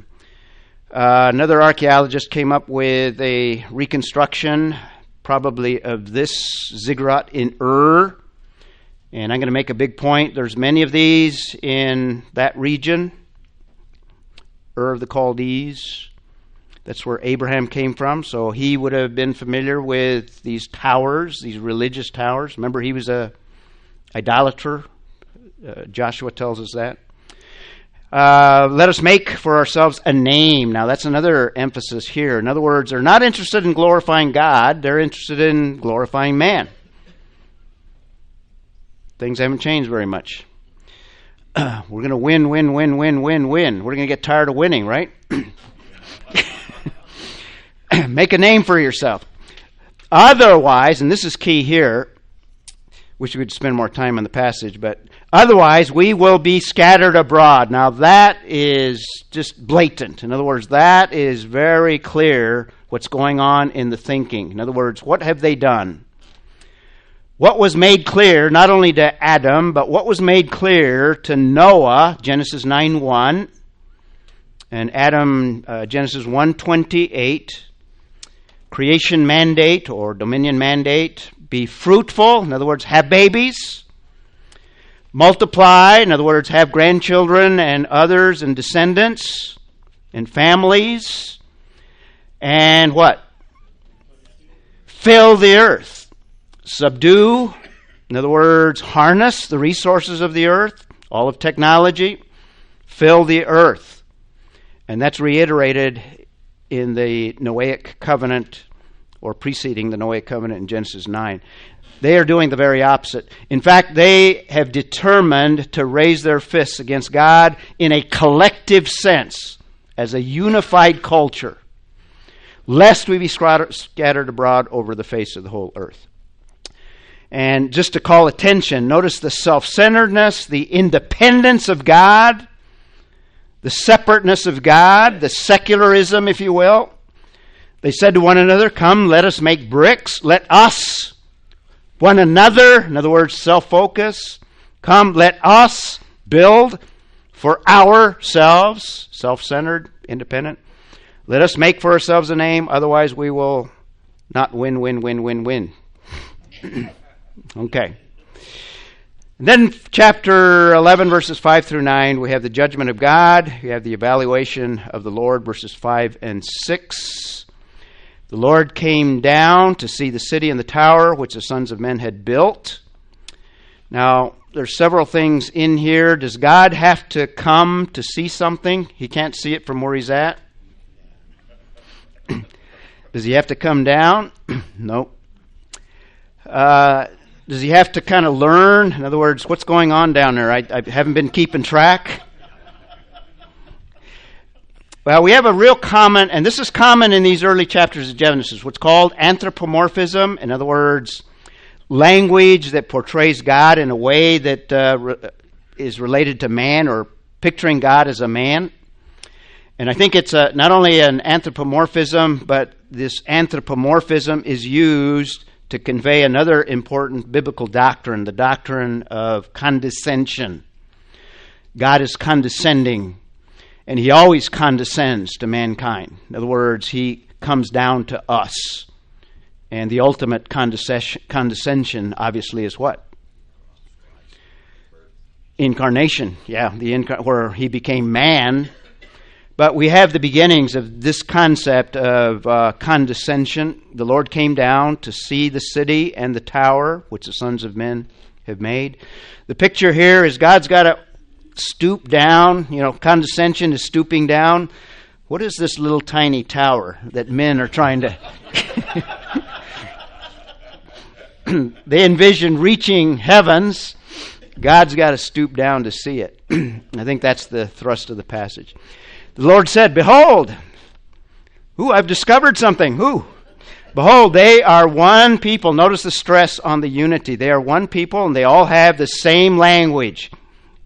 S2: Another archaeologist came up with a reconstruction, probably of this ziggurat in Ur. And I'm going to make a big point. There's many of these in that region. Ur of the Chaldees. That's where Abraham came from. So he would have been familiar with these towers, these religious towers. Remember, he was a idolater. Joshua tells us that. Let us make for ourselves a name. Now, that's another emphasis here. In other words, they're not interested in glorifying God. They're interested in glorifying man. Things haven't changed very much. We're going to win. We're going to get tired of winning, right? Make a name for yourself. Otherwise, and this is key here, wish we could spend more time on the passage, but otherwise we will be scattered abroad. Now that is just blatant. In other words, that is very clear what's going on in the thinking. In other words, what have they done? What was made clear, not only to Adam, but what was made clear to Noah, Genesis 9:1, and Adam, Genesis 1:28, creation mandate or dominion mandate, be fruitful, in other words, have babies, multiply, in other words, have grandchildren and others and descendants and families, and what? Fill the earth. Subdue, in other words, harness the resources of the earth, all of technology, fill the earth. And that's reiterated in the Noahic covenant, or preceding the Noahic covenant in Genesis 9. They are doing the very opposite. In fact, they have determined to raise their fists against God in a collective sense, as a unified culture, lest we be scattered abroad over the face of the whole earth. And just to call attention, notice the self-centeredness, the independence of God, the separateness of God, the secularism, if you will. They said to one another, "Come, let us make bricks. Let us, one another," in other words, self-focus. "Come, let us build for ourselves," self-centered, independent. "Let us make for ourselves a name, otherwise we will not win. Okay. And then chapter 11, verses 5 through 9, we have the judgment of God. We have the evaluation of the Lord, verses 5 and 6. The Lord came down to see the city and the tower which the sons of men had built. Now, there's several things in here. Does God have to come to see something? He can't see it from where he's at. Does he have to come down? Nope. Does he have to kind of learn? In other words, what's going on down there? I haven't been keeping track. Well, we have a real common, and this is common in these early chapters of Genesis, what's called anthropomorphism. In other words, language that portrays God in a way that is related to man, or picturing God as a man. And I think it's not only an anthropomorphism, but this anthropomorphism is used to convey another important biblical doctrine, the doctrine of condescension. God is condescending, and he always condescends to mankind. In other words, he comes down to us. And the ultimate condescension, obviously, is what? Incarnation, yeah, where he became man. But we have the beginnings of this concept of condescension. The Lord came down to see the city and the tower, which the sons of men have made. The picture here is God's got to stoop down. You know, condescension is stooping down. What is this little tiny tower that men are trying to... They envision reaching heavens. God's got to stoop down to see it. I think that's the thrust of the passage. The Lord said, "Behold, I've discovered something. Behold, they are one people." Notice the stress on the unity. They are one people, and they all have the same language,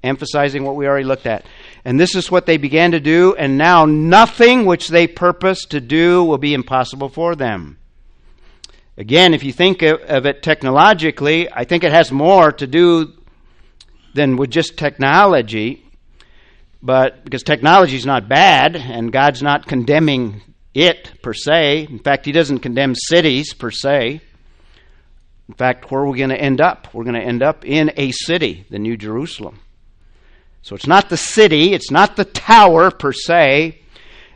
S2: emphasizing what we already looked at. And this is what they began to do, and now nothing which they purpose to do will be impossible for them. Again, if you think of it technologically, I think it has more to do than with just technology. But because technology is not bad, and God's not condemning it per se. In fact, he doesn't condemn cities per se. In fact, where are we going to end up? We're going to end up in a city, the New Jerusalem. So it's not the city, it's not the tower per se.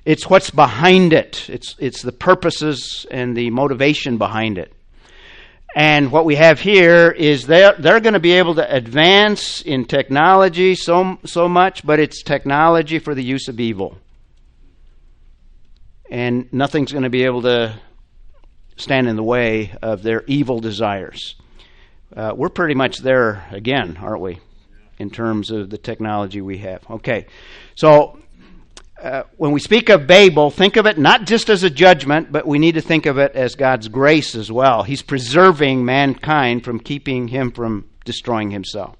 S2: It's what's behind it. It's the purposes and the motivation behind it. And what we have here is they're going to be able to advance in technology so much, but it's technology for the use of evil. And nothing's going to be able to stand in the way of their evil desires. We're pretty much there again, aren't we, in terms of the technology we have. Okay, so when we speak of Babel, think of it not just as a judgment, but we need to think of it as God's grace as well. He's preserving mankind from keeping him from destroying himself.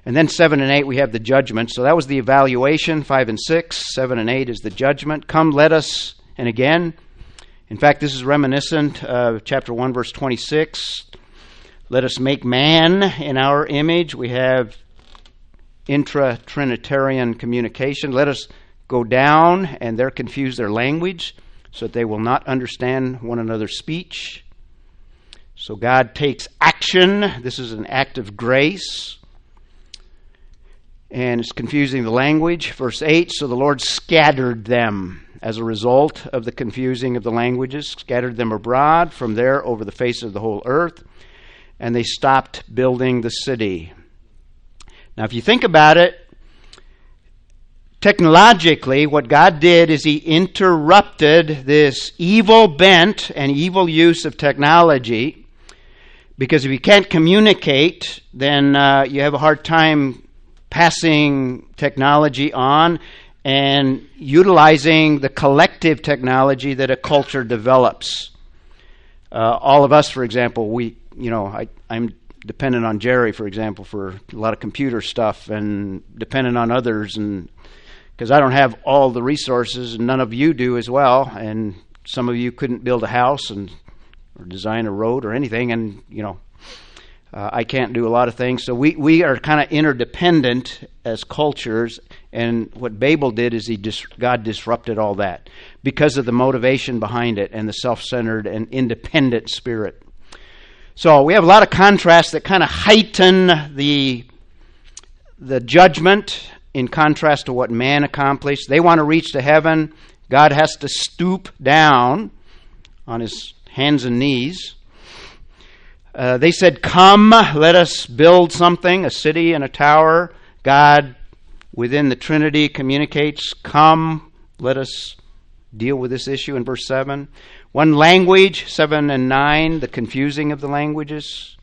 S2: And then 7 and 8, we have the judgment. So that was the evaluation, 5 and 6. 7 and 8 is the judgment. Come, let us, and again, in fact, this is reminiscent of chapter 1, verse 26. Let us make man in our image. We have intra-Trinitarian communication. Let us go down, and they're confused their language so that they will not understand one another's speech. So God takes action. This is an act of grace. And it's confusing the language. Verse 8, so the Lord scattered them as a result of the confusing of the languages, scattered them abroad from there over the face of the whole earth, and they stopped building the city. Now, if you think about it, technologically, what God did is he interrupted this evil bent and evil use of technology, because if you can't communicate, then you have a hard time passing technology on and utilizing the collective technology that a culture develops. All of us, for example, I'm dependent on Jerry, for example, for a lot of computer stuff, and dependent on others, and because I don't have all the resources, and none of you do as well, and some of you couldn't build a house or design a road or anything, and I can't do a lot of things. So we are kind of interdependent as cultures, and what Babel did is God disrupted all that because of the motivation behind it and the self-centered and independent spirit. So we have a lot of contrasts that kind of heighten the judgment in contrast to what man accomplished. They want to reach to heaven. God has to stoop down on his hands and knees. They said, "Come, let us build something, a city and a tower." God, within the Trinity, communicates, "Come, let us deal with this issue," in verse 7. One language, 7 and 9, the confusing of the languages.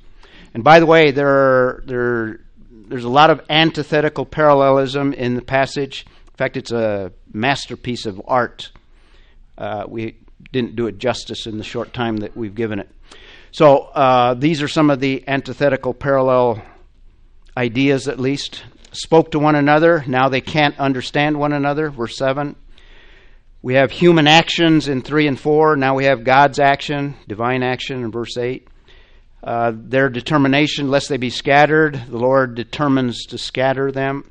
S2: And by the way, there's a lot of antithetical parallelism in the passage. In fact, it's a masterpiece of art. We didn't do it justice in the short time that we've given it. So these are some of the antithetical parallel ideas, at least. Spoke to one another. Now they can't understand one another. Verse 7. We have human actions in 3 and 4. Now we have God's action, divine action in verse 8. Their determination, lest they be scattered. The Lord determines to scatter them.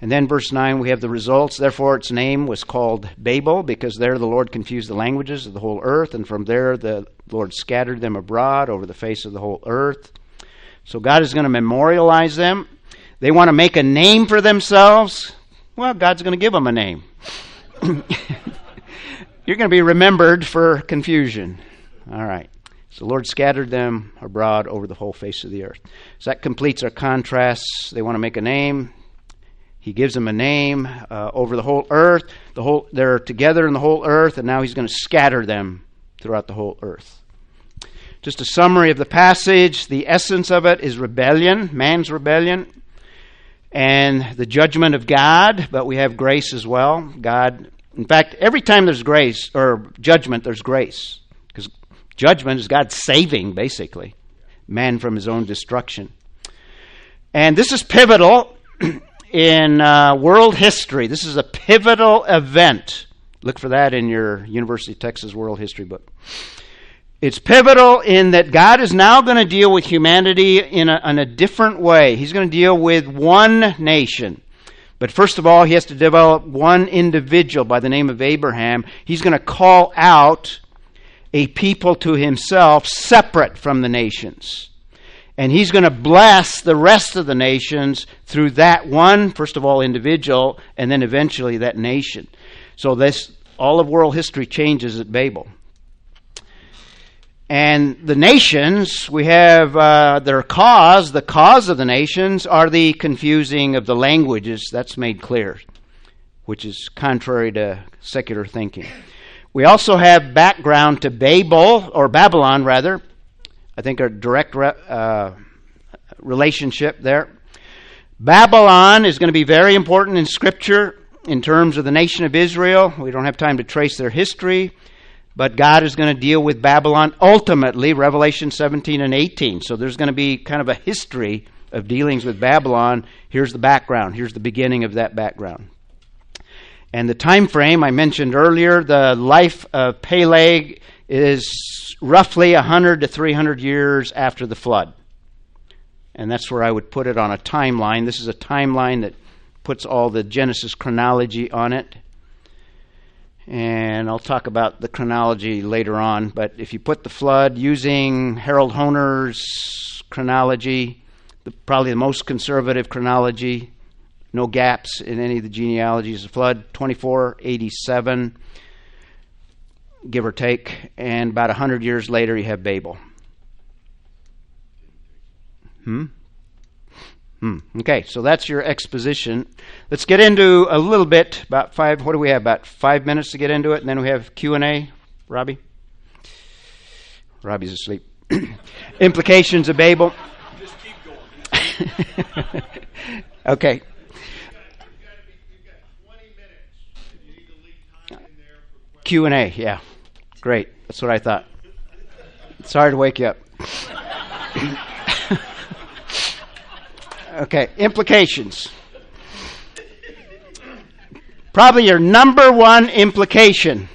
S2: And then verse 9, we have the results. Therefore its name was called Babel, because there the Lord confused the languages of the whole earth, and from there the Lord scattered them abroad over the face of the whole earth. So God is going to memorialize them. They want to make a name for themselves. Well, God's going to give them a name. You're going to be remembered for confusion. All right. So the Lord scattered them abroad over the whole face of the earth. So that completes our contrasts. They want to make a name. He gives them a name over the whole earth. They're together in the whole earth, and now he's going to scatter them throughout the whole earth. Just a summary of the passage. The essence of it is rebellion, man's rebellion, and the judgment of God, but we have grace as well. God, in fact, every time there's grace or judgment, there's grace. Because judgment is God saving, basically, man from his own destruction. And this is pivotal in world history. This is a pivotal event. Look for that in your University of Texas World History book. It's pivotal in that God is now going to deal with humanity in a different way. He's going to deal with one nation. But first of all, he has to develop one individual by the name of Abraham. He's going to call out a people to himself separate from the nations. And he's going to bless the rest of the nations through that one, first of all, individual, and then eventually that nation. So all of world history changes at Babel. And the nations, we have their cause. The cause of the nations are the confusing of the languages. That's made clear, which is contrary to secular thinking. We also have background to Babylon, rather. I think a direct relationship there. Babylon is going to be very important in Scripture in terms of the nation of Israel. We don't have time to trace their history. But God is going to deal with Babylon ultimately, Revelation 17 and 18. So there's going to be kind of a history of dealings with Babylon. Here's the background. Here's the beginning of that background. And the time frame I mentioned earlier, the life of Peleg is roughly 100 to 300 years after the flood. And that's where I would put it on a timeline. This is a timeline that puts all the Genesis chronology on it. And I'll talk about the chronology later on. But if you put the flood using Harold Honer's chronology, probably the most conservative chronology, no gaps in any of the genealogies, the flood, 2487, give or take. And about 100 years later, you have Babel. Okay, so that's your exposition. Let's get into a little bit, about what do we have, about 5 minutes to get into it, and then we have Q&A. Robbie? Robbie's asleep. Implications of Babel.
S3: Just keep going.
S2: Okay.
S1: You've got 20 minutes. You need to leave time in there for
S2: Q&A, yeah. Great, that's what I thought. Sorry to wake you up. Okay, implications. Probably your number one implication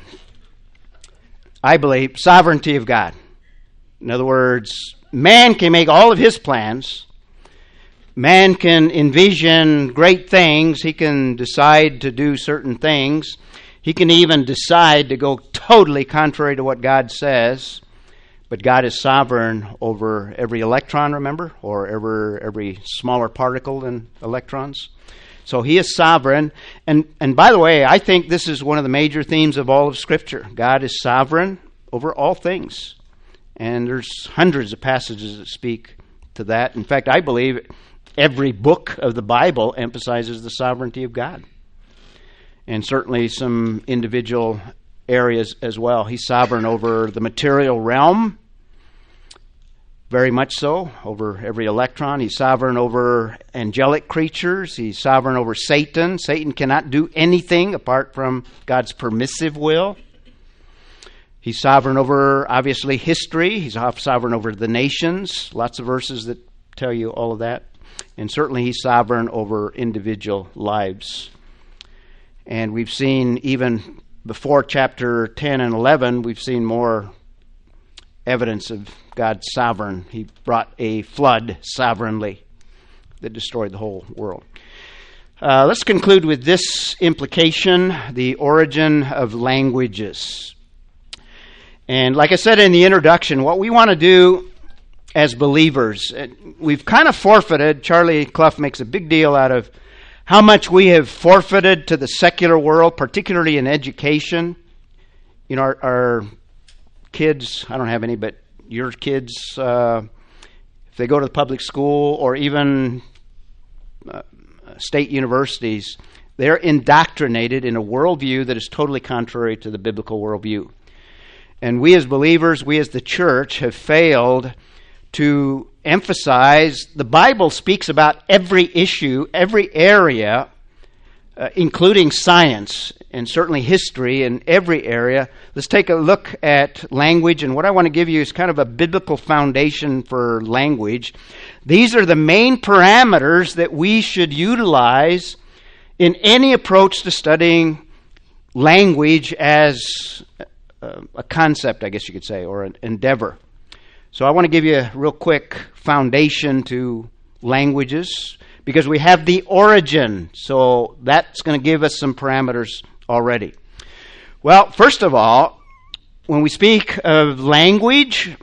S2: I believe, sovereignty of God. In other words, man can make all of his plans. Man can envision great things. He can decide to do certain things. He can even decide to go totally contrary to what God says. But God is sovereign over every electron, remember? Or every smaller particle than electrons. So he is sovereign. And by the way, I think this is one of the major themes of all of Scripture. God is sovereign over all things. And there's hundreds of passages that speak to that. In fact, I believe every book of the Bible emphasizes the sovereignty of God. And certainly some individual areas as well. He's sovereign over the material realm, very much so, over every electron. He's sovereign over angelic creatures. He's sovereign over Satan. Satan cannot do anything apart from God's permissive will. He's sovereign over, obviously, history. He's sovereign over the nations. Lots of verses that tell you all of that. And certainly he's sovereign over individual lives. And we've seen, even before chapter 10 and 11, we've seen more evidence of God's sovereign. He brought a flood sovereignly that destroyed the whole world. Let's conclude with this implication, the origin of languages. And like I said in the introduction, what we want to do as believers, we've kind of forfeited, Charlie Clough makes a big deal out of how much we have forfeited to the secular world, particularly in education. You know, our kids, I don't have any, but your kids, if they go to the public school or even state universities, they're indoctrinated in a worldview that is totally contrary to the biblical worldview. And we as believers, we as the church, have failed to emphasize the Bible speaks about every issue, every area, including science and certainly history in every area. Let's take a look at language, and what I want to give you is kind of a biblical foundation for language. These are the main parameters that we should utilize in any approach to studying language as a concept, I guess you could say, or an endeavor. So I want to give you a real quick foundation to languages because we have the origin. So that's going to give us some parameters already. Well, first of all, when we speak of language,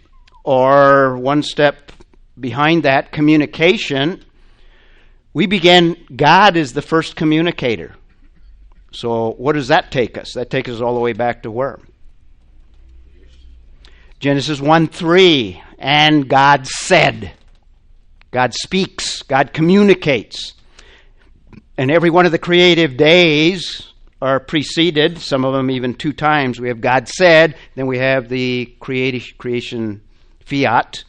S2: or one step behind that, communication, we begin, God is the first communicator. So what does that take us? That takes us all the way back to where? Genesis 1:3, and God said. God speaks, God communicates. And every one of the creative days are preceded, some of them even 2 times. We have God said, then we have the creation fiat.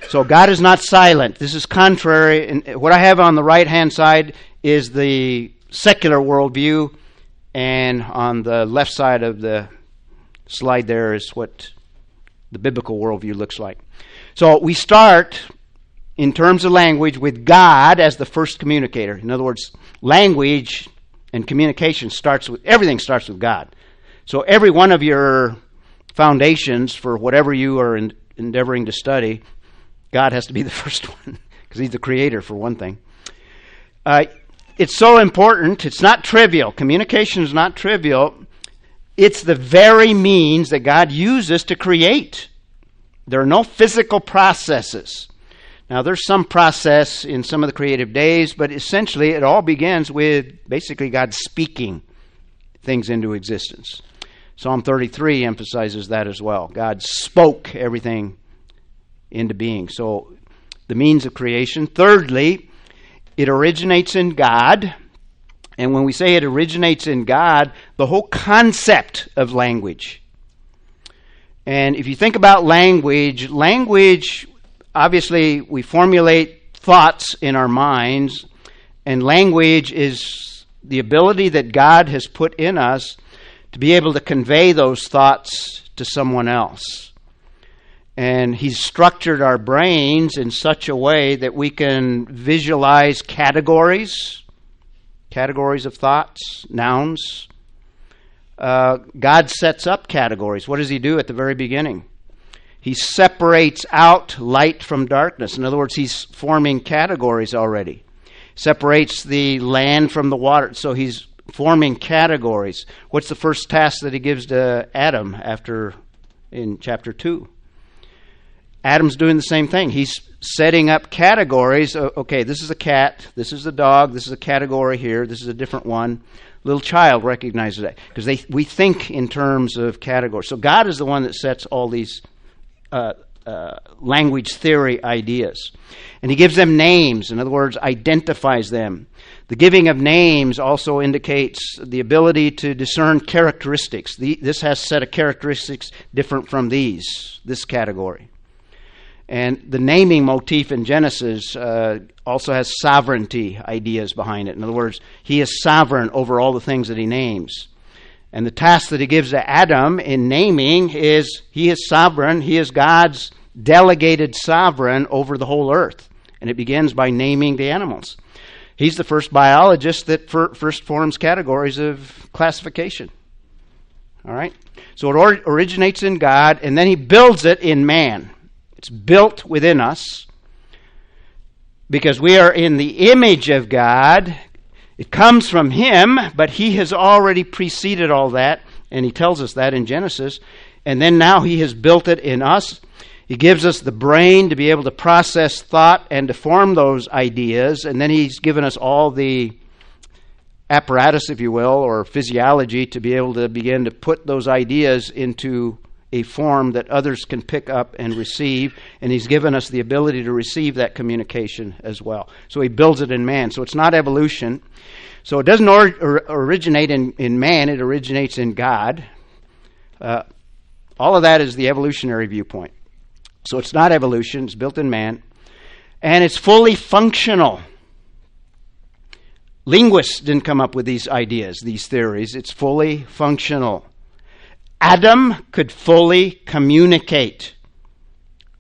S2: So God is not silent. This is contrary. And what I have on the right-hand side is the secular worldview, and on the left side of the slide there is what the biblical worldview looks like. So we start, in terms of language, with God as the first communicator. In other words, language and communication everything starts with God. So every one of your foundations for whatever you are endeavoring to study, God has to be the first one, because He's the creator, for one thing. It's so important. It's not trivial. Communication is not trivial. It's the very means that God uses to create. There are no physical processes. Now, there's some process in some of the creative days, but essentially it all begins with basically God speaking things into existence. Psalm 33 emphasizes that as well. God spoke everything into being. So, the means of creation. Thirdly, it originates in God. And when we say it originates in God, the whole concept of language. And if you think about language, obviously we formulate thoughts in our minds, and language is the ability that God has put in us to be able to convey those thoughts to someone else. And He's structured our brains in such a way that we can visualize categories of thoughts, nouns, God sets up categories. What does he do at the very beginning? He separates out light from darkness. In other words, he's forming categories already. Separates the land from the water. So he's forming categories. What's the first task that he gives to Adam in chapter 2? Adam's doing the same thing. He's setting up categories. Okay, this is a cat. This is a dog. This is a category here. This is a different one. Little child recognizes that because we think in terms of categories. So God is the one that sets all these language theory ideas. And he gives them names. In other words, identifies them. The giving of names also indicates the ability to discern characteristics. This has a set of characteristics different from this category. And the naming motif in Genesis also has sovereignty ideas behind it. In other words, he is sovereign over all the things that he names. And the task that he gives to Adam in naming is he is sovereign. He is God's delegated sovereign over the whole earth. And it begins by naming the animals. He's the first biologist that first forms categories of classification. All right? So it originates in God, and then he builds it in man. It's built within us because we are in the image of God. It comes from him, but he has already preceded all that, and he tells us that in Genesis. And then now he has built it in us. He gives us the brain to be able to process thought and to form those ideas, and then he's given us all the apparatus, if you will, or physiology to be able to begin to put those ideas into a form that others can pick up and receive, and he's given us the ability to receive that communication as well. So he builds it in man. So it's not evolution. So it doesn't originate in man, it originates in God. All of that is the evolutionary viewpoint. So it's not evolution, it's built in man, and it's fully functional. Linguists didn't come up with these ideas, these theories. It's fully functional. Adam could fully communicate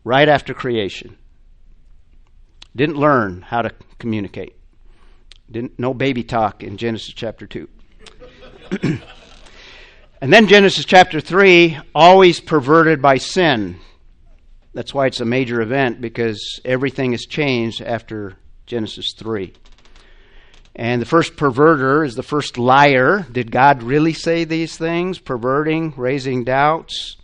S2: right after creation. Didn't learn how to communicate. No baby talk in Genesis chapter 2. And then Genesis chapter 3, always perverted by sin. That's why it's a major event, because everything is changed after Genesis 3. And the first perverter is the first liar. Did God really say these things? Perverting, raising doubts,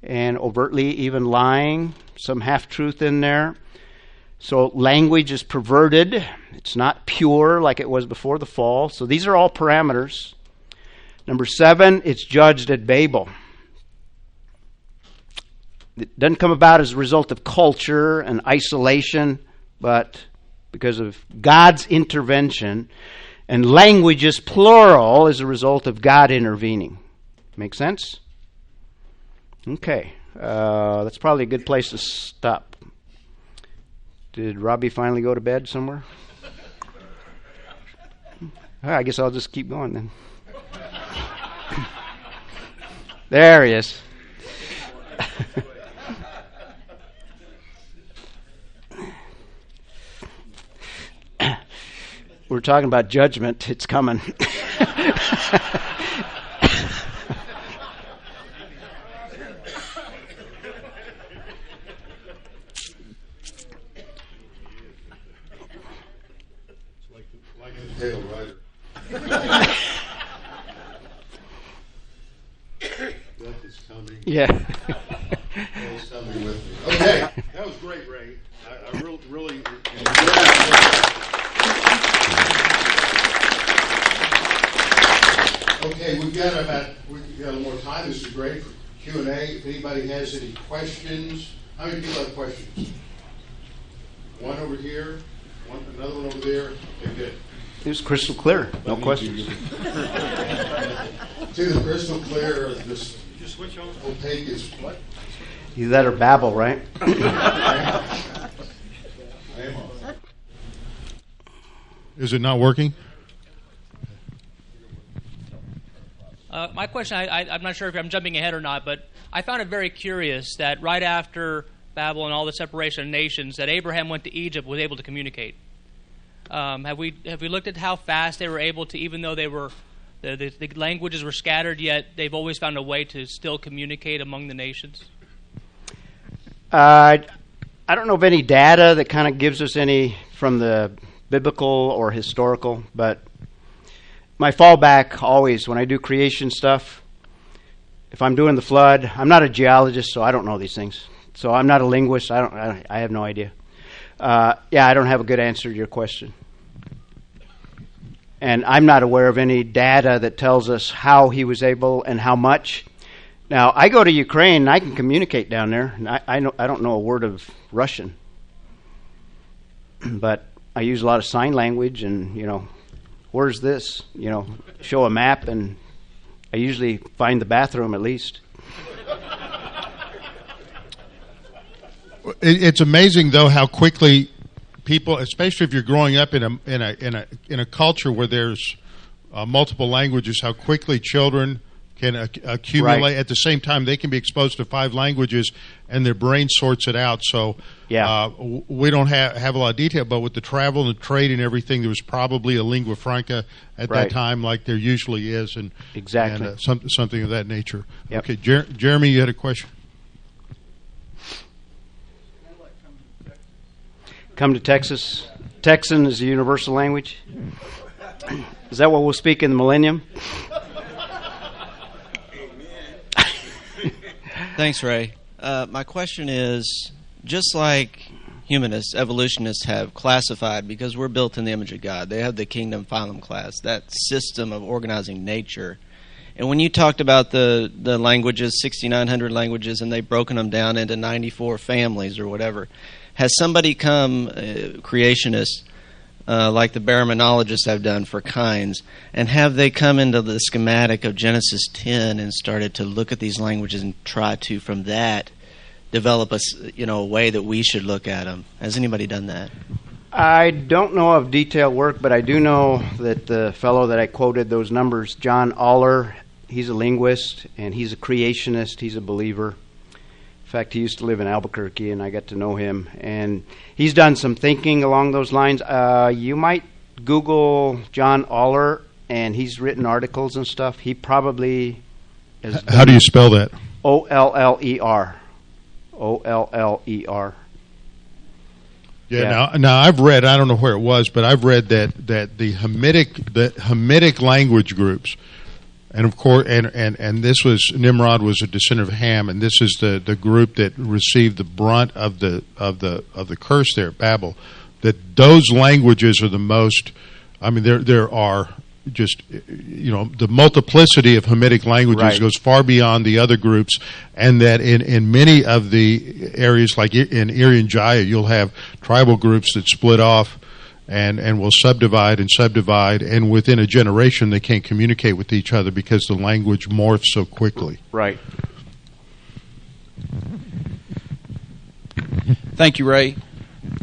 S2: and overtly even lying. Some half-truth in there. So language is perverted. It's not pure like it was before the fall. So these are all parameters. Number 7, it's judged at Babel. It doesn't come about as a result of culture and isolation, but because of God's intervention, and language is plural as a result of God intervening. Make sense? Okay. That's probably a good place to stop. Did Robbie finally go to bed somewhere? I guess I'll just keep going then. There he is. We're talking about judgment. It's coming.
S1: Like a tail rider. Death is coming.
S2: Yeah.
S1: Death coming with me. Okay, that was great, Ray. I really Okay, we've got a little more time. This is great for Q&A. If anybody has any questions, how many people have questions? One over here, another one over there. Okay, good.
S2: It was crystal clear. No questions.
S1: See the crystal clear. This opaque is what?
S2: Either that or Babel, right?
S1: Is it not working?
S4: My question, I'm not sure if I'm jumping ahead or not, but I found it very curious that right after Babel and all the separation of nations, that Abraham went to Egypt, was able to communicate. Have we looked at how fast they were able to, even though they were The languages were scattered, yet they've always found a way to still communicate among the nations?
S2: I don't know of any data that kind of gives us any from the biblical or historical, but my fallback always when I do creation stuff, if I'm doing the flood, I'm not a geologist, so I don't know these things. So I'm not a linguist. I have no idea. I don't have a good answer to your question. And I'm not aware of any data that tells us how he was able and how much. Now, I go to Ukraine, and I can communicate down there. And I don't know a word of Russian. But I use a lot of sign language and, where's this? Show a map, and I usually find the bathroom at least.
S1: It's amazing, though, how quickly people, especially if you're growing up in a culture where there's multiple languages, how quickly children can accumulate. Right. At the same time, they can be exposed to 5 languages, and their brain sorts it out. So we don't have a lot of detail, but with the travel and the trade and everything, there was probably a lingua franca at that time, like there usually is, and
S2: exactly
S1: something of that nature.
S2: Yep.
S1: Okay, Jeremy, you had a question.
S2: Come to Texas. Texan is a universal language. Is that what we'll speak in the millennium?
S5: Thanks, Ray. My question is, just like humanists, evolutionists have classified, because we're built in the image of God, they have the kingdom phylum class, that system of organizing nature. And when you talked about the languages, 6,900 languages, and they've broken them down into 94 families or whatever, has somebody come, creationists, like the baraminologists have done for kinds, and have they come into the schematic of Genesis 10 and started to look at these languages and try to, from that, develop a way that we should look at them? Has anybody done that?
S2: I don't know of detailed work, but I do know that the fellow that I quoted those numbers, John Aller, he's a linguist, and he's a creationist. He's a believer. In fact, he used to live in Albuquerque, and I got to know him. And he's done some thinking along those lines. You might Google John Aller, and he's written articles and stuff. He probably is.
S1: How do you spell that?
S2: Oller. Oller.
S1: Yeah. Now I've read. I don't know where it was, but I've read that the Hamitic language groups. And of course, and this was Nimrod was a descendant of Ham, and this is the group that received the brunt of the curse there at Babel. That those languages are the most. I mean, there are just the multiplicity of Hamitic languages goes far beyond the other groups, and that in many of the areas, like in Irian Jaya, you'll have tribal groups that split off. And will subdivide, and within a generation they can't communicate with each other because the language morphs so quickly.
S2: Right.
S3: Thank you, Ray.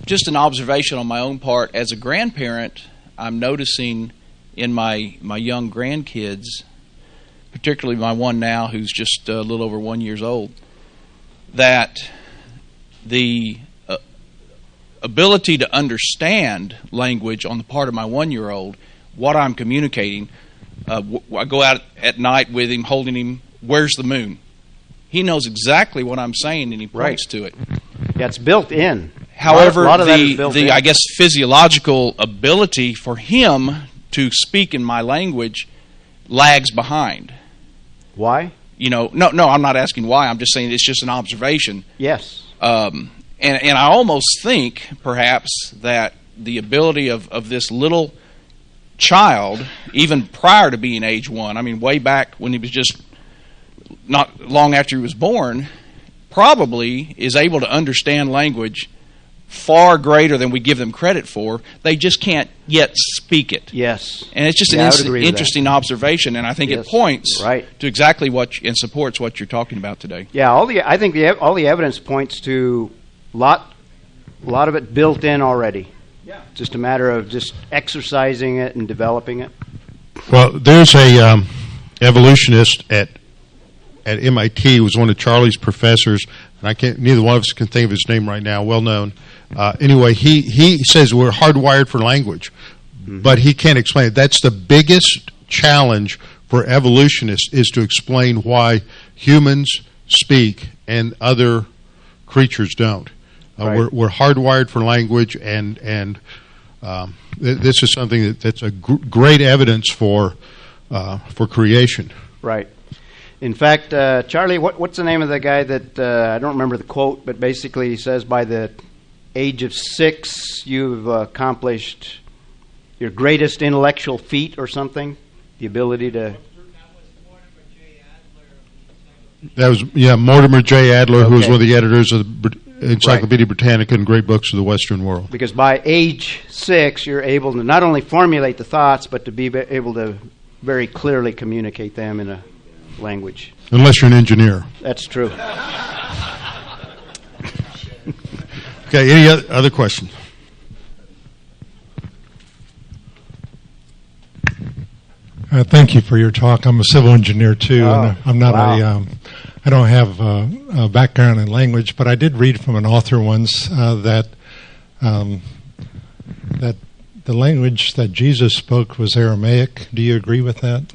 S3: Just an observation on my own part. As a grandparent, I'm noticing in my young grandkids, particularly my one now who's just a little over 1 year old, that the ability to understand language on the part of my 1 year old, what I'm communicating. I go out at night with him, holding him. Where's the moon? He knows exactly what I'm saying, and he points to it.
S2: Yeah, it's built in.
S3: However, the I guess physiological ability for him to speak in my language lags behind.
S2: Why?
S3: No, I'm not asking why. I'm just saying it's just an observation.
S2: Yes.
S3: And I almost think, perhaps, that the ability of this little child, even prior to being age 1, I mean, way back when he was just not long after he was born, probably is able to understand language far greater than we give them credit for. They just can't yet speak it.
S2: Yes.
S3: And it's just an interesting observation, and I think it points to exactly and supports what you're talking about today.
S2: Yeah, I think all the evidence points to a lot of it built in already. Yeah. Just a matter of just exercising it and developing it.
S1: Well, there's a evolutionist at MIT who was one of Charlie's professors, and neither one of us can think of his name right now. Well known. Anyway, he says we're hardwired for language, but he can't explain it. That's the biggest challenge for evolutionists is to explain why humans speak and other creatures don't.
S2: Right.
S1: We're hardwired for language, and this is something that's a great evidence for creation.
S2: Right. In fact, Charlie, what's the name of the guy that I don't remember the quote, but basically he says by the age of 6 you've accomplished your greatest intellectual feat or something, the ability to.
S1: That was Mortimer J. Adler,
S2: Okay.
S1: who was one of the editors of the Encyclopedia Britannica and Great Books of the Western World.
S2: Because by age 6 you're able to not only formulate the thoughts, but to be able to very clearly communicate them in a language.
S1: Unless you're an engineer.
S2: That's true.
S1: Okay, any other questions?
S6: Thank you for your talk. I'm a civil engineer too, and I'm not I don't have a background in language, but I did read from an author once that that the language that Jesus spoke was Aramaic. Do you agree with that?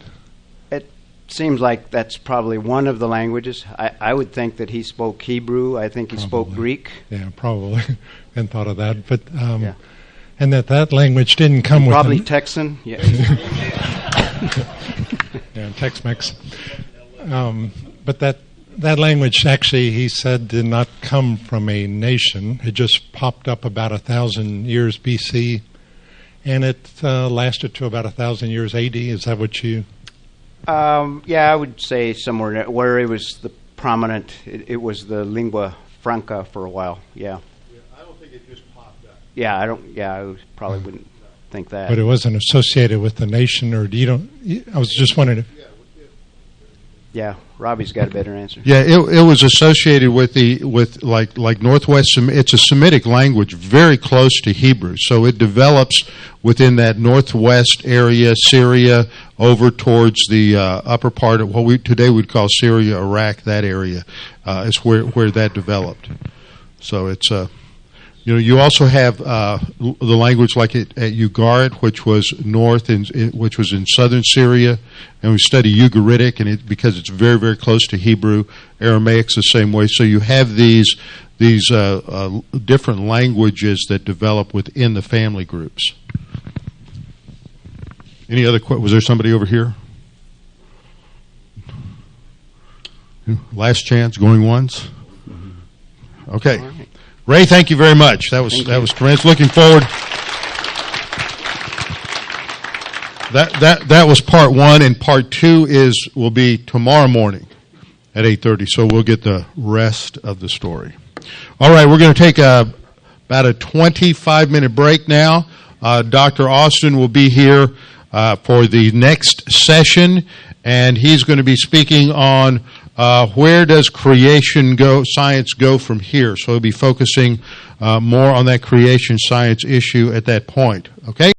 S2: It seems like that's probably one of the languages. I would think that he spoke Hebrew. I think he spoke Greek.
S6: Yeah, probably. Hadn't thought of that, but and that language didn't come with
S2: probably Texan. Yeah.
S6: Yeah, Tex-Mex. But that language actually, he said, did not come from a nation. It just popped up about 1,000 years BC, and it lasted to about 1,000 years AD. Is that what you?
S2: Yeah, I would say somewhere where it was the prominent. It was the lingua franca for a while. Yeah.
S1: I don't think it just popped up.
S2: Yeah, I don't. Yeah, I probably wouldn't think that.
S6: But it wasn't associated with the nation, or you don't? I was just wondering.
S2: Yeah, Robbie's got a better answer.
S1: Yeah, it was associated with like Northwest. It's a Semitic language, very close to Hebrew. So it develops within that Northwest area, Syria, over towards the upper part of what we today would call Syria, Iraq. That area is where that developed. So it's you also have the language like at Ugarit, which was which was in southern Syria, and we study Ugaritic, and because it's very, very close to Hebrew. Aramaic's the same way. So you have these different languages that develop within the family groups. Any other questions? Was there somebody over here? Last chance, going once. Okay. Ray, thank you very much. That was tremendous. Looking forward. That was part 1, and part 2 will be tomorrow morning at 8:30. So we'll get the rest of the story. All right, we're going to take about a 25-minute break now. Dr. Austin will be here for the next session, and he's going to be speaking on where does science go from here? So he'll be focusing more on that creation science issue at that point. Okay?